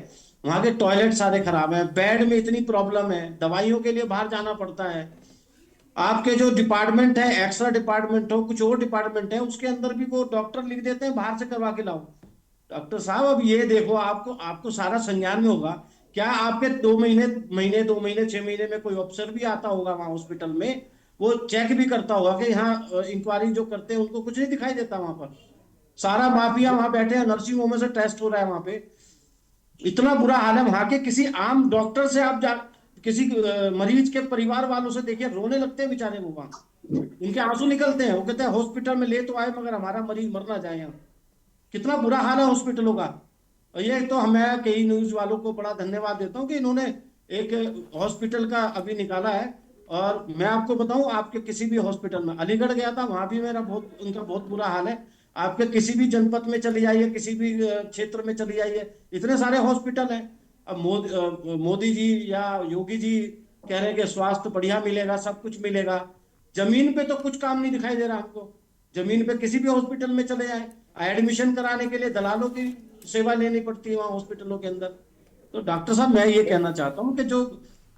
वहां के टॉयलेट सारे खराब हैं, बेड में इतनी प्रॉब्लम है, दवाइयों के लिए बाहर जाना पड़ता है। आपके जो डिपार्टमेंट है, एक्स्ट्रा डिपार्टमेंट हो, कुछ और डिपार्टमेंट है, उसके अंदर भी वो डॉक्टर लिख देते हैं बाहर से करवा के लाओ। डॉक्टर साहब, अब ये देखो, आपको सारा संज्ञान में होगा। क्या आपके 2 महीने 2 महीने 6 महीने में कोई अफसर भी आता होगा वहां हॉस्पिटल में, वो चेक भी करता होगा कि यहाँ इंक्वायरी जो करते हैं उनको कुछ नहीं दिखाई देता? वहां पर सारा माफिया वहां बैठे हैं, नर्सिंग होम में से टेस्ट हो रहा है वहां पे। इतना बुरा हाल है वहां के। किसी आम डॉक्टर से आप किसी मरीज के परिवार वालों से देखिए, रोने लगते हैं बेचारे। वो वहां उनके आंसू निकलते हैं, वो कहते हैं हॉस्पिटल में ले तो आए मगर हमारा मरीज मर ना जाए यहाँ। कितना बुरा हाल है हॉस्पिटलों का। और ये तो मैं कई न्यूज वालों को बड़ा धन्यवाद देता हूँ कि इन्होंने एक हॉस्पिटल का अभी निकाला है। और मैं आपको बताऊं, आपके किसी भी हॉस्पिटल में, अलीगढ़ गया था, वहां भी उनका बहुत बुरा हाल है। आपके किसी भी जनपद में चली जाइए, किसी भी क्षेत्र में चली जाइए, इतने सारे हॉस्पिटल हैं। अब मोदी जी या योगी जी कह रहे हैं कि स्वास्थ्य बढ़िया मिलेगा, सब कुछ मिलेगा। जमीन पे तो कुछ काम नहीं दिखाई दे रहा हमको। जमीन पे किसी भी हॉस्पिटल में चले जाए, एडमिशन कराने के लिए दलालों की सेवा लेनी पड़ती है वहां हॉस्पिटलों के अंदर। तो डॉक्टर साहब, मैं ये कहना चाहता हूँ कि जो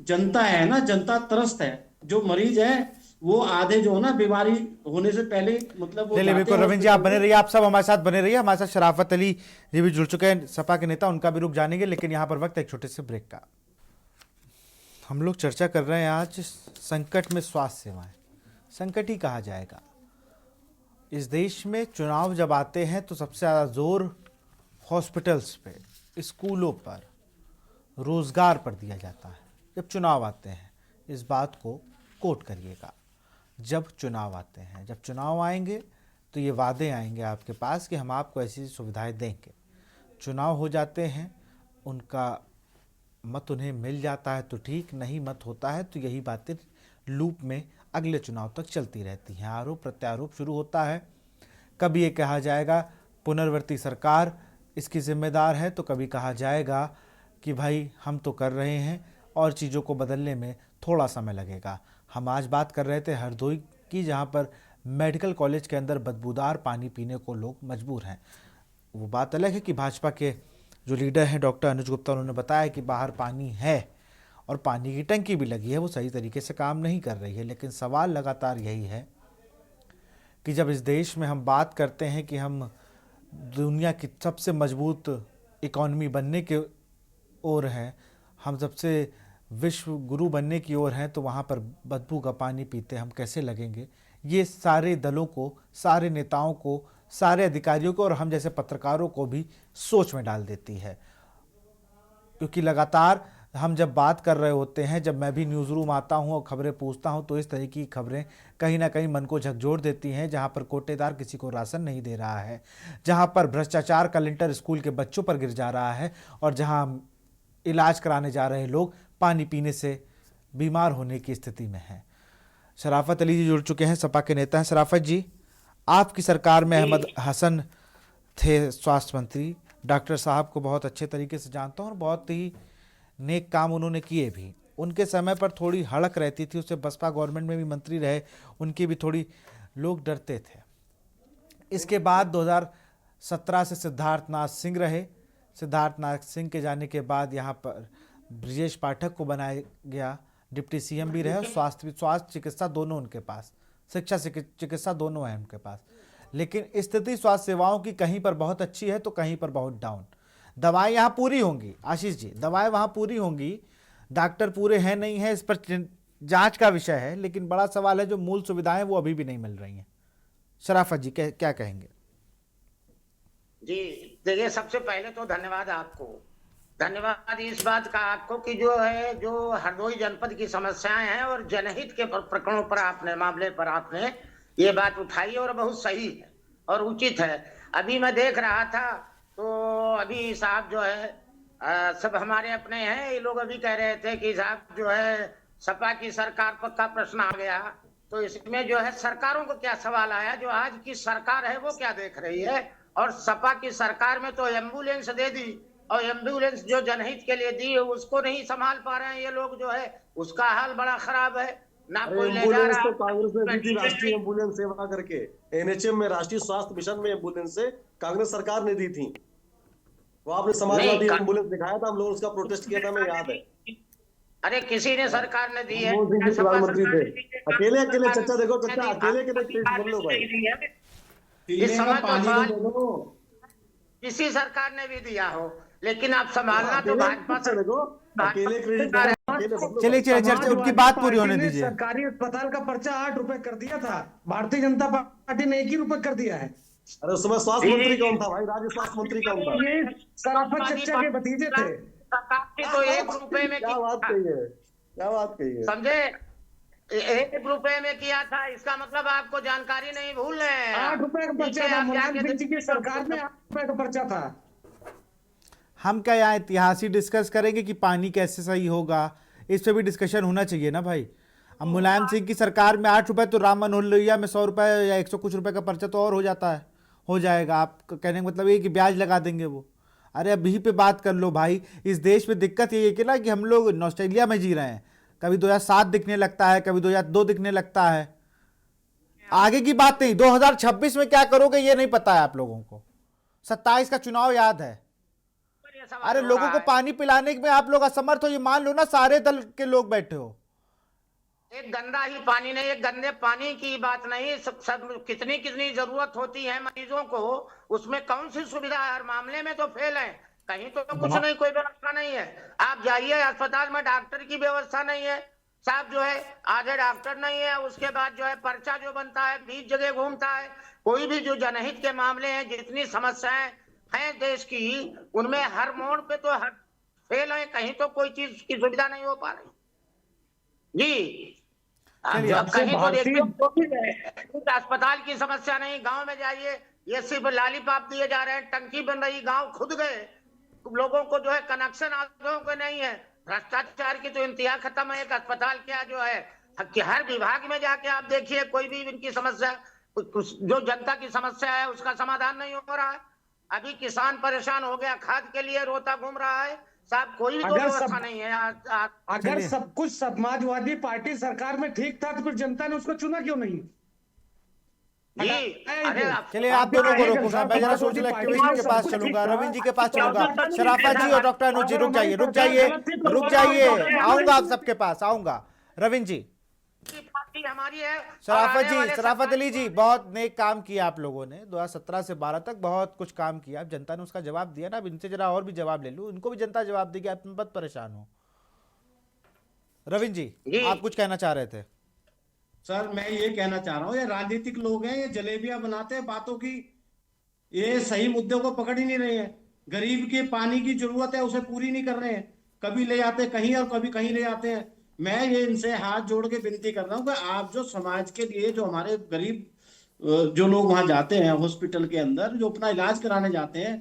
जनता है ना, जनता त्रस्त है। जो मरीज है वो आधे जो है ना, बीमारी होने से पहले, मतलब वो चलिए बिल्कुल रविंद्र जी, आप बने रहिए, आप सब हमारे साथ बने रहिए। हमारे साथ शराफत अली जी भी जुड़ चुके हैं, सपा के नेता, उनका भी रुख जानेंगे, लेकिन यहाँ पर वक्त एक छोटे से ब्रेक का। हम लोग चर्चा कर रहे हैं आज संकट में स्वास्थ्य सेवाएं। संकट ही कहा जाएगा। इस देश में चुनाव जब आते हैं तो सबसे ज़्यादा जोर हॉस्पिटल्स पे, स्कूलों पर, रोज़गार पर दिया जाता है जब चुनाव आते हैं। इस बात को कोट करिएगा, जब चुनाव आते हैं। जब चुनाव आएंगे तो ये वादे आएंगे आपके पास कि हम आपको ऐसी सुविधाएं देंगे। चुनाव हो जाते हैं, उनका मत उन्हें मिल जाता है तो ठीक, नहीं मत होता है तो यही बातें लूप में अगले चुनाव तक चलती रहती हैं। आरोप प्रत्यारोप शुरू होता है। कभी ये कहा जाएगा पुनर्वर्ती सरकार इसकी जिम्मेदार है, तो कभी कहा जाएगा कि भाई हम तो कर रहे हैं और चीज़ों को बदलने में थोड़ा समय लगेगा। हम आज बात कर रहे थे हरदोई की, जहाँ पर मेडिकल कॉलेज के अंदर बदबूदार पानी पीने को लोग मजबूर हैं। वो बात अलग है कि भाजपा के जो लीडर हैं डॉक्टर अनुज गुप्ता, उन्होंने बताया कि बाहर पानी है और पानी की टंकी भी लगी है, वो सही तरीके से काम नहीं कर रही है। लेकिन सवाल लगातार यही है कि जब इस देश में हम बात करते हैं कि हम दुनिया की सबसे मजबूत इकॉनमी बनने के ओर हैं, हम सबसे विश्व गुरु बनने की ओर हैं, तो वहाँ पर बदबू का पानी पीते हम कैसे लगेंगे, ये सारे दलों को, सारे नेताओं को, सारे अधिकारियों को और हम जैसे पत्रकारों को भी सोच में डाल देती है। क्योंकि लगातार हम जब बात कर रहे होते हैं, जब मैं भी न्यूज़ रूम आता हूं और खबरें पूछता हूं, तो इस तरह की खबरें कहीं ना कहीं मन को झकझोर देती हैं। जहां पर कोटेदार किसी को राशन नहीं दे रहा है, जहां पर भ्रष्टाचार का लिंटर स्कूल के बच्चों पर गिर जा रहा है और जहां इलाज कराने जा रहे लोग पानी पीने से बीमार होने की स्थिति में हैं। शराफत अली जी जुड़ चुके हैं, सपा के नेता हैं। शराफत जी, आपकी सरकार में अहमद हसन थे स्वास्थ्य मंत्री। डॉक्टर साहब को बहुत अच्छे तरीके से जानता हूँ और बहुत ही नेक काम उन्होंने किए भी। उनके समय पर थोड़ी हड़क रहती थी, उससे बसपा गवर्नमेंट में भी मंत्री रहे, उनकी भी थोड़ी लोग डरते थे। इसके बाद 2017 से सिद्धार्थनाथ सिंह रहे। सिद्धार्थनाथ सिंह के जाने के बाद यहाँ पर ब्रजेश पाठक को बनाया गया, डिप्टी सीएम भी रहे और स्वास्थ्य चिकित्सा दोनों उनके पास, शिक्षा चिकित्सा दोनों है उनके पास। लेकिन स्थिति स्वास्थ्य सेवाओं की कहीं पर बहुत अच्छी है तो कहीं पर बहुत डाउन। दवाएं यहाँ पूरी होंगी, आशीष जी, दवाएं वहाँ पूरी होंगी, डॉक्टर पूरे हैं नहीं है, इस पर जांच का विषय है। लेकिन बड़ा सवाल है जो मूल सुविधाएं वो अभी भी नहीं मिल रही हैं। शराफत जी क्या कहेंगे? जी देखिए, सबसे पहले तो धन्यवाद आपको, धन्यवाद इस बात का आपको कि जो हरदोई जनपद की समस्याएं हैं और जनहित के प्रकरणों पर आपने, मामले पर आपने ये बात उठाई और बहुत सही है और उचित है। अभी मैं देख रहा था तो अभी साहब जो है सब हमारे अपने हैं, ये लोग अभी कह रहे थे कि साहब जो है सपा की सरकार पर का प्रश्न आ गया, तो इसमें जो है सरकारों को क्या सवाल आया, जो आज की सरकार है वो क्या देख रही है। और सपा की सरकार में तो एम्बुलेंस दे दी और एम्बुलेंस जो जनहित के लिए दी है उसको नहीं संभाल पा रहे हैं ये लोग, जो है उसका हाल बड़ा खराब है, ना कोई ले जा रहा। तो कांग्रेस ने दी थी राष्ट्रीय एम्बुलेंस सेवा करके, एनएचएम में, राष्ट्रीय स्वास्थ्य मिशन में एम्बुलेंस से कांग्रेस सरकार ने दी थी। वो आपने समाजवादी एम्बुलेंस दिखाया था, हम लोग उसका प्रोटेस्ट किया था, मैं याद है। अरे किसी ने सरकार ने दी है, प्रधानमंत्री थे, अकेले चचा देखो, चचा अकेले भाई, इस समय तो किसी सरकार ने भी दिया हो, लेकिन आप संभालना तो भाजपा से। चलिए चर्चा, उनकी बात पूरी होने दीजिए। सरकारी अस्पताल का पर्चा 8 रुपए कर दिया था, भारतीय जनता पार्टी ने 1 ही रुपए कर दिया है। अरे उस समय स्वास्थ्य मंत्री कौन था भाई? राज्य स्वास्थ्य मंत्री कौन था? ये सराफत चचा के भतीजे थे। तो 1 रुपए में क्या बात कही है, समझे, 1 रुपए में किया था, इसका मतलब आपको जानकारी नहीं, भूल रहे हैं। 8 रुपए का पर्चा था, मुलायम सिंह जी की सरकार में 8 रुपए का पर्चा था। हम क्या यहाँ इतिहास ही डिस्कस करेंगे कि पानी कैसे सही होगा, इस पे भी डिस्कशन होना चाहिए ना भाई। अब मुलायम सिंह की सरकार में 8 रुपए, तो राम मनोहर लोहिया में 100 रुपए या 100 कुछ रुपए का पर्चा तो और हो जाता है, हो जाएगा। आप कहने का मतलब ये कि ब्याज लगा देंगे वो। अरे अभी पे बात कर लो भाई। इस देश में दिक्कत ये है कि ना कि हम लोग ऑस्ट्रेलिया में जी रहे हैं, कभी 2007 दिखने लगता है, कभी 2002 दिखने लगता है। आगे की बात नहीं, 2026 में क्या करोगे ये नहीं पता है आप लोगों को। 27 का चुनाव याद है। अरे लोगों को पानी पिलाने में आप लोग असमर्थ हो, ये मान लो ना, सारे दल के लोग बैठे हो। एक गंदा ही पानी नहीं, एक गंदे पानी की बात नहीं, सब कितनी जरूरत होती है मरीजों को, उसमें कौन सी सुविधा है? हर मामले में तो फेल है, कहीं तो कुछ नहीं, कोई व्यवस्था नहीं है। आप जाइए अस्पताल में, डॉक्टर की व्यवस्था नहीं है साहब, जो है आधे डॉक्टर नहीं है। उसके बाद जो है पर्चा जो बनता है 20 जगह घूमता है। कोई भी जो जनहित के मामले हैं, जितनी समस्याएं हैं देश की, उनमें हर मोड़ पे तो हर फेल है, कहीं तो कोई चीज की सुविधा नहीं हो पा रही जी। अब कहीं तो देखिए अस्पताल की समस्या नहीं, गांव में जाइए, ये सिर्फ लॉलीपॉप दिए जा रहे हैं, टंकी बन रही, गांव खुद गए, लोगों को जो है कनेक्शन आधों को नहीं है। भ्रष्टाचार की तो इंतहा खत्म है। एक अस्पताल क्या जो है कि हर विभाग में जाके आप देखिए, कोई भी इनकी समस्या, जो जनता की समस्या है उसका समाधान नहीं हो रहा है। अभी किसान परेशान हो गया, खाद के लिए रोता घूम रहा है साहब, कोई भी व्यवस्था नहीं है। अगर सब कुछ समाजवादी पार्टी सरकार में ठीक था तो फिर जनता ने उसको चुना क्यों नहीं? चलिए आप दोनों को रोको, मैं जरा सोशल एक्टिविस्ट के पास चलूंगा, रविंद्र जी के पास चलूंगा। शराफत जी और डॉक्टर अनुज जी रुक जाइए, आऊंगा आप सबके पास आऊंगा। रविंद्र जी, हमारी है। शराफत अली जी, बहुत नेक काम किया आप लोगों ने। 2017 से 12 तक बहुत कुछ काम किया, जनता ने उसका जवाब दिया ना। अब इनसे जरा और भी जवाब ले लूं, इनको भी जनता जवाब देगी, आप मत परेशान हो। रविंद्र जी, आप कुछ कहना चाह रहे थे? सर मैं ये कहना चाह रहा हूँ, ये राजनीतिक लोग हैं, ये जलेबियां बनाते हैं बातों की, ये सही मुद्दों को पकड़ ही नहीं रहे हैं। गरीब के पानी की जरूरत है, उसे पूरी नहीं कर रहे हैं। कभी ले जाते कहीं और कभी कहीं ले जाते हैं। मैं ये इनसे हाथ जोड़ के विनती कर रहा हूँ कि आप जो समाज के लिए, जो हमारे गरीब जो लोग वहां जाते हैं हॉस्पिटल के अंदर, जो अपना इलाज कराने जाते हैं,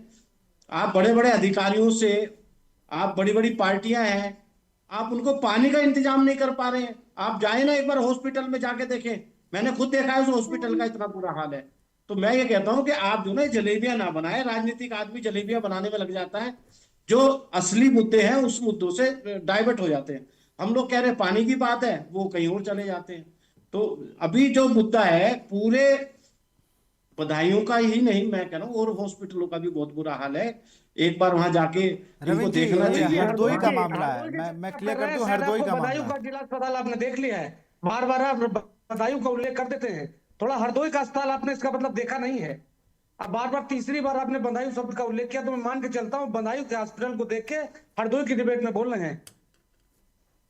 आप बड़े बड़े अधिकारियों से, आप बड़ी बड़ी पार्टियां हैं, आप उनको पानी का इंतजाम नहीं कर पा रहे हैं। आप जाए ना एक बार हॉस्पिटल में जाके देखें, मैंने खुद देखा है उस हॉस्पिटल का इतना बुरा हाल है। तो मैं ये कहता हूं कि आप जो ना जलेबियां ना बनाए, राजनीतिक आदमी जलेबियां बनाने में लग जाता है, जो असली मुद्दे हैं उस मुद्दों से डाइवर्ट हो जाते हैं। हम लोग कह रहे हैं पानी की बात है, वो कहीं और चले जाते हैं। तो अभी जो मुद्दा है पूरे बधाइयों का ही नहीं, मैं कह रहा हूँ और हॉस्पिटलों का भी बहुत बुरा हाल है। एक बार वहां जाके इनको रविंद्र जी, देखना ये चाहिए। हरदोई का मामला है, मैं क्लियर कर दूं, हरदोई का बदायूं मामला का जिला अस्पताल आपने देख लिया है, बार बार आप बदायूं का उल्लेख कर देते हैं, थोड़ा हरदोई का अस्पताल आपने इसका मतलब देखा नहीं है। अब बार बार तीसरी बार आपने बदायूं शब्द का उल्लेख किया, तो मैं मान के चलता हूँ बदायूं के हॉस्पिटल को देख के हरदोई की डिबेट में बोल रहे हैं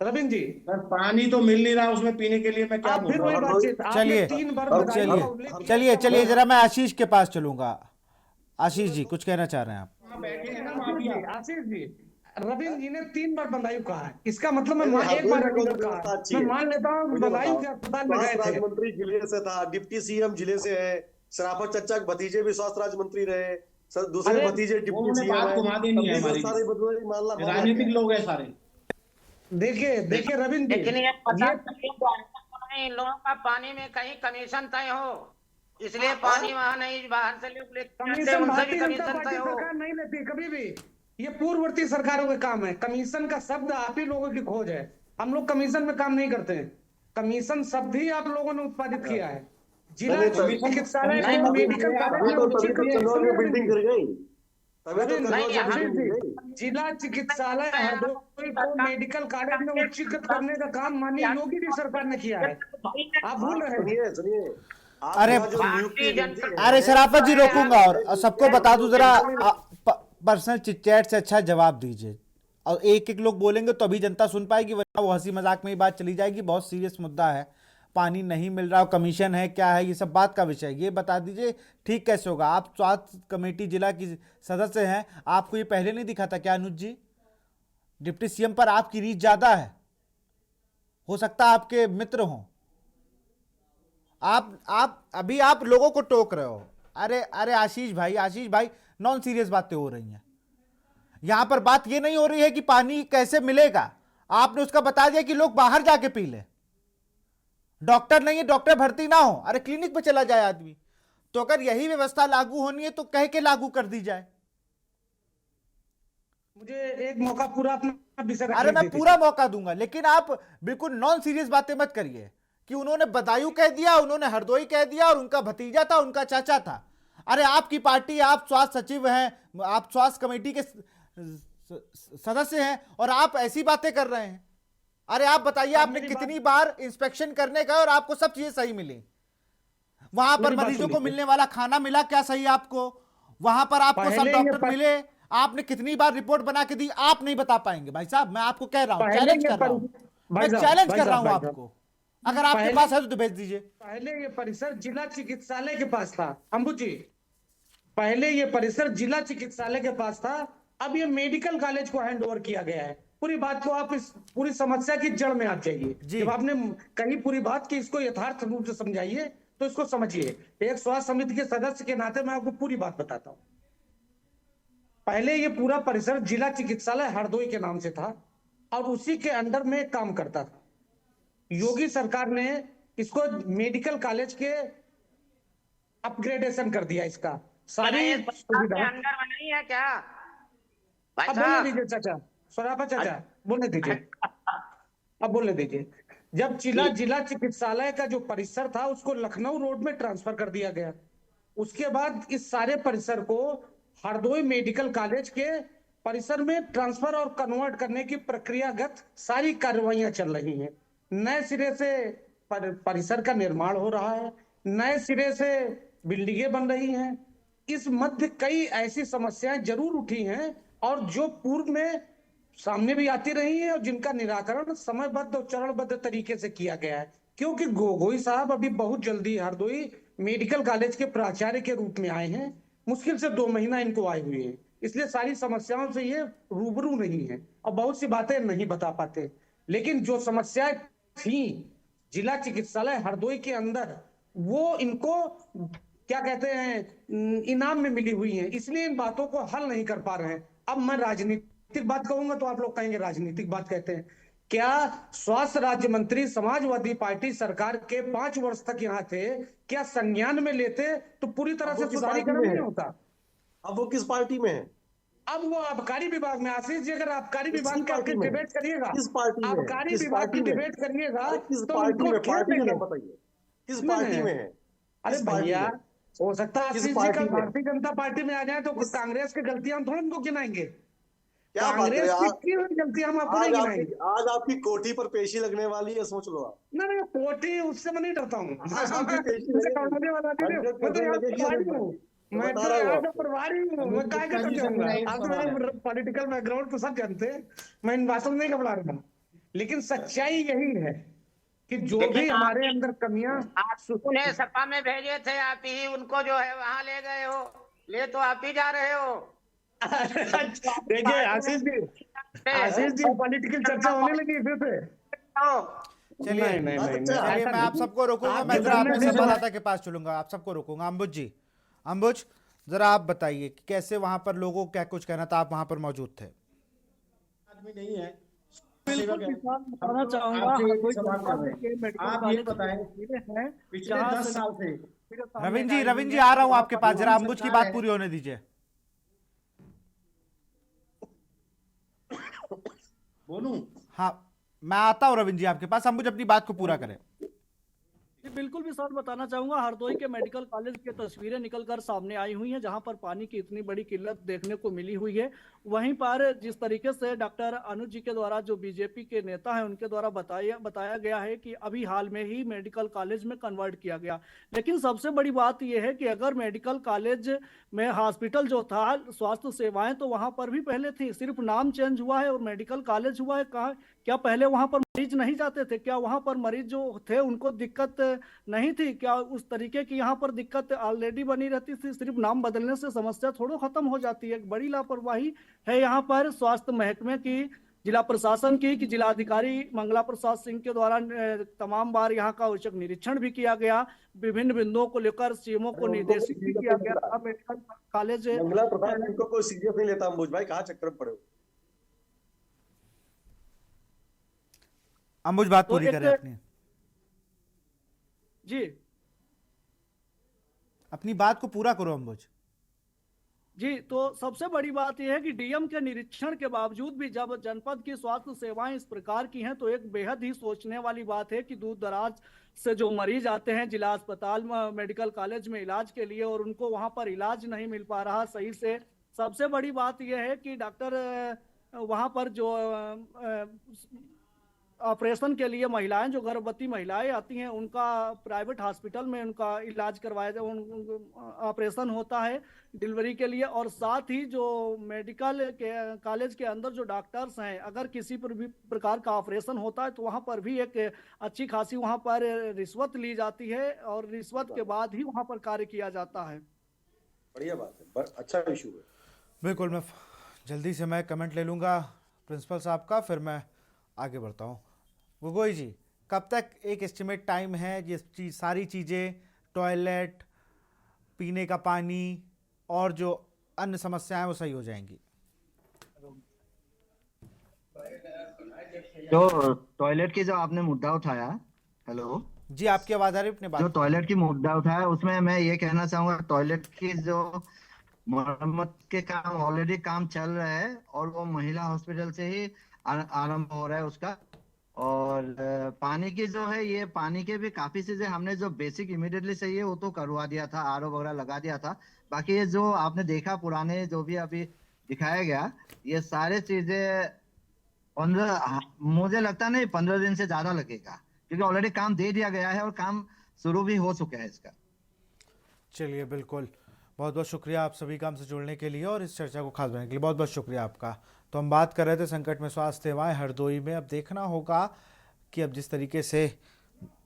रविंद्र जी। सर पानी तो मिल नहीं रहा उसमें पीने के लिए, मैं क्या आप बोल फिर रहा वही हूँ। बातचीत, आपने चलिए 3 बार बदायूं का उल्लेख किया। चलिए जरा मैं आशीष के पास चलूंगा। आशीष जी कुछ कहना चाह रहे हैं आप? बैठे हैं ना वहाँ भी आप। आशीष जी, रविंद्र जी ने 3 बार बदायूं कहा है, इसका मतलब मैं एक बार कहा, मैं मान लेता हूँ बदायूं के अस्पताल में गए थे। राज्य मंत्री जिले से था, डिप्टी सीएम जिले से है, शराफत चचा के भतीजे भी स्वास्थ्य राज्य मंत्री रहे, सर दूसरे भतीजे डिप्टी उन्होंने सीएम बात घुमा देनी है हमारी। सारे बदमाशी मामला राजनीतिक लोग हैं सारे। देखिए रविंद्र लेकिन जी, ये पता नहीं इन लोगों का पानी में कहीं कमीशन तय हो, इसलिए पानी वहां नहीं, बाहर से लोग लेते हैं, कमीशन उनसे भारतीय भी जनता कमीशन पार्टी तय हो। सरकार नहीं लेती कभी भी, ये पूर्ववर्ती सरकारों का काम है। कमीशन का शब्द आप ही लोगों की खोज है, हम लोग कमीशन में काम नहीं करते हैं। कमीशन शब्द ही आप लोगों ने उत्पादित किया है। जिला चिकित्सालय को मेडिकल कॉलेज बिल्डिंग कर गई, जिला चिकित्सालय हरदोई को मेडिकल कॉलेज में उच्चीकृत करने का काम माननीय योगी जी सरकार ने किया है, आप भूल रहे हैं। सुनिए अरे शराफत जी रोकूंगा, और सबको बता दूं जरा पर्सनल चिटचैट से अच्छा जवाब दीजिए, और एक एक लोग बोलेंगे तो अभी जनता सुन पाएगी, वरना वो हंसी मजाक में ही बात चली जाएगी। बहुत सीरियस मुद्दा है, पानी नहीं मिल रहा, कमीशन है क्या है, ये सब बात का विषय। ये बता दीजिए ठीक कैसे होगा? आप स्वास्थ्य कमेटी जिला की सदस्य हैं, आपको ये पहले नहीं दिखा था क्या अनुज जी? डिप्टी सीएम पर आपकी रीच ज्यादा है, हो सकता है आपके मित्र हों। आप अभी आप लोगों को टोक रहे हो। अरे आशीष भाई नॉन सीरियस बातें हो रही हैं यहां पर। बात ये नहीं हो रही है कि पानी कैसे मिलेगा, आपने उसका बता दिया कि लोग बाहर जाके पी ले। डॉक्टर नहीं है, डॉक्टर भर्ती ना हो, अरे क्लिनिक पे चला जाए आदमी। तो अगर यही व्यवस्था लागू होनी है तो कह के लागू कर दी जाए। मुझे एक मौका पूरा अपना विषय रखने अरे मैं दीजिए। पूरा मौका दूंगा, लेकिन आप बिल्कुल नॉन सीरियस बातें मत करिए कि उन्होंने बदायूं कह दिया, उन्होंने हरदोई कह दिया, और उनका भतीजा था, उनका चाचा था। अरे आपकी पार्टी, आप स्वास्थ्य सचिव हैं, आप स्वास्थ्य कमेटी के सदस्य हैं, और आप ऐसी बातें कर रहे हैं। अरे आप बताइए, आपने कितनी बार इंस्पेक्शन करने गए और आपको सब चीजें सही मिली? वहां पर मरीजों को मिलने वाला खाना मिला क्या सही आपको? वहां पर आपको सब डॉक्टर मिले? आपने कितनी बार रिपोर्ट बना के दी? आप नहीं बता पाएंगे भाई साहब, मैं आपको कह रहा हूं, चैलेंज कर रहा हूं, मैं चैलेंज कर रहा हूं आपको। अगर आपके पास है तो भेज दीजिए। पहले ये परिसर जिला चिकित्सालय के पास था अंबु जी, पहले ये परिसर जिला चिकित्सालय के पास था, अब ये मेडिकल कॉलेज को हैंड ओवर किया गया है। पूरी बात को आप इस पूरी समस्या की जड़ में आप जाइए। जब आपने कही पूरी बात की, इसको यथार्थ रूप से समझाइए, तो इसको समझिए। एक स्वास्थ्य समिति के सदस्य के नाते मैं आपको पूरी बात बताता हूं। पहले ये पूरा परिसर जिला चिकित्सालय हरदोई के नाम से था और उसी के अंडर में काम करता था। योगी सरकार ने इसको मेडिकल कॉलेज के अपग्रेडेशन कर दिया, इसका सारी सुविधा अंदर बनाई है क्या? अब बोलने दीजिए चाचा, सराफा चाचा बोलने दीजिए, अब बोलने दीजिए। जब जिला चिकित्सालय का जो परिसर था उसको लखनऊ रोड में ट्रांसफर कर दिया गया, उसके बाद इस सारे परिसर को हरदोई मेडिकल कॉलेज के परिसर में ट्रांसफर और कन्वर्ट करने की प्रक्रियागत सारी कार्रवाइयां चल रही हैं। नए सिरे से परिसर का निर्माण हो रहा है, नए सिरे से बिल्डिंगें बन रही हैं। इस मध्य कई ऐसी समस्याएं जरूर उठी हैं और जो पूर्व में सामने भी आती रही है और जिनका निराकरण समयबद्ध और चरणबद्ध तरीके से किया गया है। क्योंकि गोगोई साहब अभी बहुत जल्दी हरदोई मेडिकल कॉलेज के प्राचार्य के रूप में आए हैं। मुश्किल से 2 महीना इनको आए हुए हैं, इसलिए सारी समस्याओं से ये रूबरू नहीं है और बहुत सी बातें नहीं बता पाते। लेकिन जो समस्याएं थी जिला चिकित्सालय हरदोई के अंदर, वो इनको क्या कहते हैं इनाम में मिली हुई है, इसलिए इन बातों को हल नहीं कर पा रहे हैं। अब मैं राजनीतिक बात कहूंगा तो आप लोग कहेंगे राजनीतिक बात कहते हैं। क्या स्वास्थ्य राज्य मंत्री समाजवादी पार्टी सरकार के 5 वर्ष तक यहाँ थे, क्या संज्ञान में लेते तो पूरी तरह से सुधारीकरण नहीं होता? अब वो किस पार्टी में है? अब वो आबकारी विभाग में। आशीष जी, अगर आबकारी विभाग का पार्टी में? डिबेट करिएगा, किस पार्टी में? आबकारी किस विभाग की पार्टी में? डिबेट करिएगा किस तो पार्टी उनको में? खेल पार्टी का देंगे। नाम बताइए, किस नहीं, पार्टी नहीं। में है? अरे किस पार्टी भैया, में? हो सकता है किस आशीष जी पार्टी कल में? भारतीय जनता पार्टी में आ जाए तो कांग्रेस की गलतियां हम थोड़ा उनको गिनाएंगे। क्या बात है कांग्रेस की यार? की हुई गलतियां हम आपको नहीं गिनाएंगे। आज आपकी कोठी पर पेशी लगने वाली है, सोच लो आप। नहीं, पोटी उससे मैं नहीं डरता हूँ। आज आपकी पेशी मुझे लगेगी। कौड़ने वाला नहीं है। मैं तो यहाँ 100% लगेगी या प्रभारी नहीं? हूँ, मैं बता तो रहा हूँ यहाँ का आपको। प्रभारी हूँ, मैं काय का डर जाऊंगा। आप तो मेरे पॉलिटिकल बैकग्राउंड को सब जानते हैं, मैं इन बातों में नहीं घबरा रहा हूँ। लेकिन सच्चाई यही है कि जो भी हमारे अंदर कमियां आप उन्हें सपा में भेजे थे, आप ही उनको जो है वहां ले गए हो, ले तो आप ही जा रहे हो। देखिए आशीष जी पॉलिटिकल चर्चा होने लगी फिर से। चलिए नहीं, नहीं, नहीं, चलिए, मैं आप सबको रोकूंगा, आप मैं जो जरा करने अपने से संवाददाता के पास चलूंगा, आप सबको रोकूंगा। अंबुज जी, अंबुज जरा आप बताइए कि कैसे वहां पर लोगों को क्या कुछ कहना था, आप वहां पर मौजूद थे। आदमी नहीं है। बिल्कुल किसान बताना चाहूंगा, आपसे एक हरदोई सवाल कर रहे जनपद के हैं। मेडिकल आप ये कॉलेज बताएं, हैं पिछले जहां 10 साल से रविंद्र जी आ रहा हूं आपके पास, जरा अंबुज की बात पूरी होने दीजिए। बोलूं? हाँ, मैं आता हूँ रविंद्र जी आपके पास, अंबुज अपनी बात को पूरा करें। जी बिल्कुल भी सर बताना चाहूंगा, हरदोई के मेडिकल कॉलेज की तस्वीरें निकलकर सामने आई हुई हैं जहां पर पानी की इतनी बड़ी किल्लत देखने को मिली हुई है। वहीं पर जिस तरीके से डॉक्टर अनुज जी के द्वारा, जो बीजेपी के नेता हैं, उनके द्वारा बताया गया है कि अभी हाल में ही मेडिकल कॉलेज में कन्वर्ट किया गया। लेकिन सबसे बड़ी बात यह है कि अगर मेडिकल कॉलेज में हॉस्पिटल जो था, स्वास्थ्य सेवाएं तो वहां पर भी पहले थी, सिर्फ नाम चेंज हुआ है और मेडिकल कॉलेज हुआ है। कहा क्या पहले वहां पर मरीज नहीं जाते थे? क्या वहां पर मरीज जो थे उनको दिक्कत नहीं थी? क्या उस तरीके की यहाँ पर दिक्कत ऑलरेडी बनी रहती थी? सिर्फ नाम बदलने से समस्या थोड़ा खत्म हो जाती है। बड़ी लापरवाही है यहाँ पर स्वास्थ्य महकमे की, जिला प्रशासन की, कि जिलाधिकारी मंगला प्रसाद सिंह के द्वारा तमाम बार यहाँ का औचक निरीक्षण भी किया गया, विभिन्न बिंदुओं को लेकर सीएमओ को निर्देशित भी किया गया। मेडिकल कॉलेज मंगला प्रसाद इनको कोई सीरियस नहीं लेता। अंबुज भाई कहाँ चक्कर में पड़े हो? अंबुज बात पूरी करें अपनी। जी अपनी बात को पूरा करो अंबुज जी। तो सबसे बड़ी बात यह है कि डीएम के निरीक्षण के बावजूद भी जब जनपद की स्वास्थ्य सेवाएं इस प्रकार की हैं तो एक बेहद ही सोचने वाली बात है कि दूर दराज से जो मरीज आते हैं जिला अस्पताल में, मेडिकल कॉलेज में इलाज के लिए, और उनको वहां पर इलाज नहीं मिल पा रहा सही से। सबसे बड़ी बात यह है कि डॉक्टर वहां पर जो ऑपरेशन के लिए महिलाएं, जो गर्भवती महिलाएं आती हैं, उनका प्राइवेट हॉस्पिटल में उनका इलाज करवाया, ऑपरेशन होता है डिलीवरी के लिए। और साथ ही जो मेडिकल के कॉलेज के अंदर जो डॉक्टर्स हैं, अगर किसी पर भी प्रकार का ऑपरेशन होता है तो वहाँ पर भी एक अच्छी खासी वहाँ पर रिश्वत ली जाती है और रिश्वत के बाद ही वहाँ पर कार्य किया जाता है। बढ़िया बात है, अच्छा इशू है। बिल्कुल, मैं जल्दी से मैं कमेंट ले लूँगा प्रिंसिपल साहब का, फिर मैं आगे बढ़ता हूँ। गोगोई जी, कब तक एक एस्टिमेट टाइम है ये सारी चीज़ें, टॉयलेट, पीने का पानी और जो अन्य समस्याएं वो सही हो जाएंगी? जो टॉयलेट की जो आपने मुद्दा उठाया, हेलो जी आपकी आवाज आ रही है, अपने बात। जो टॉयलेट की मुद्दा उठाया उसमें मैं ये कहना चाहूंगा, टॉयलेट की जो मरम्मत के काम ऑलरेडी काम चल रहा है और वो महिला हॉस्पिटल से ही आरंभ हो रहा है उसका। और पानी की जो है, ये पानी के भी काफी चीजें हमने जो बेसिक इमीडिएटली चाहिए वो तो करवा दिया था, आरओ वगैरह लगा दिया था। बाकी ये जो आपने देखा पुराने जो भी अभी दिखाया गया, ये सारे चीजें 15, मुझे लगता नहीं 15 दिन से ज्यादा लगेगा, क्योंकि ऑलरेडी काम दे दिया गया है और काम शुरू भी हो चुका है इसका। चलिए बिल्कुल, बहुत बहुत शुक्रिया आप सभी का हमसे जुड़ने के लिए और इस चर्चा को खास बनाने के लिए बहुत बहुत शुक्रिया आपका। तो हम बात कर रहे थे संकट में स्वास्थ्य सेवाएं हरदोई में। अब देखना होगा कि अब जिस तरीके से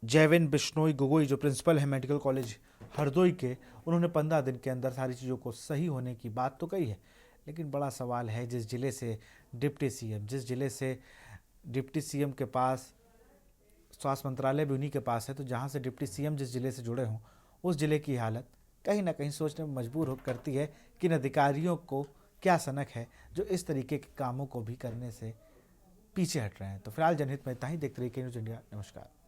जैविन बिश्नोई गोगोई जो प्रिंसिपल है मेडिकल कॉलेज हरदोई के, उन्होंने 15 दिन के अंदर सारी चीज़ों को सही होने की बात तो कही है, लेकिन बड़ा सवाल है जिस जिले से डिप्टी सीएम के पास स्वास्थ्य मंत्रालय भी उन्हीं के पास है, तो जहाँ से डिप्टी सीएम जिस जिले से जुड़े हों उस जिले की हालत कहीं ना कहीं सोचने में मजबूर करती है कि इन अधिकारियों को क्या सनक है जो इस तरीके के कामों को भी करने से पीछे हट रहे हैं। तो फिलहाल जनहित में इतना ही। देखते रहिए के न्यूज़ इंडिया। नमस्कार।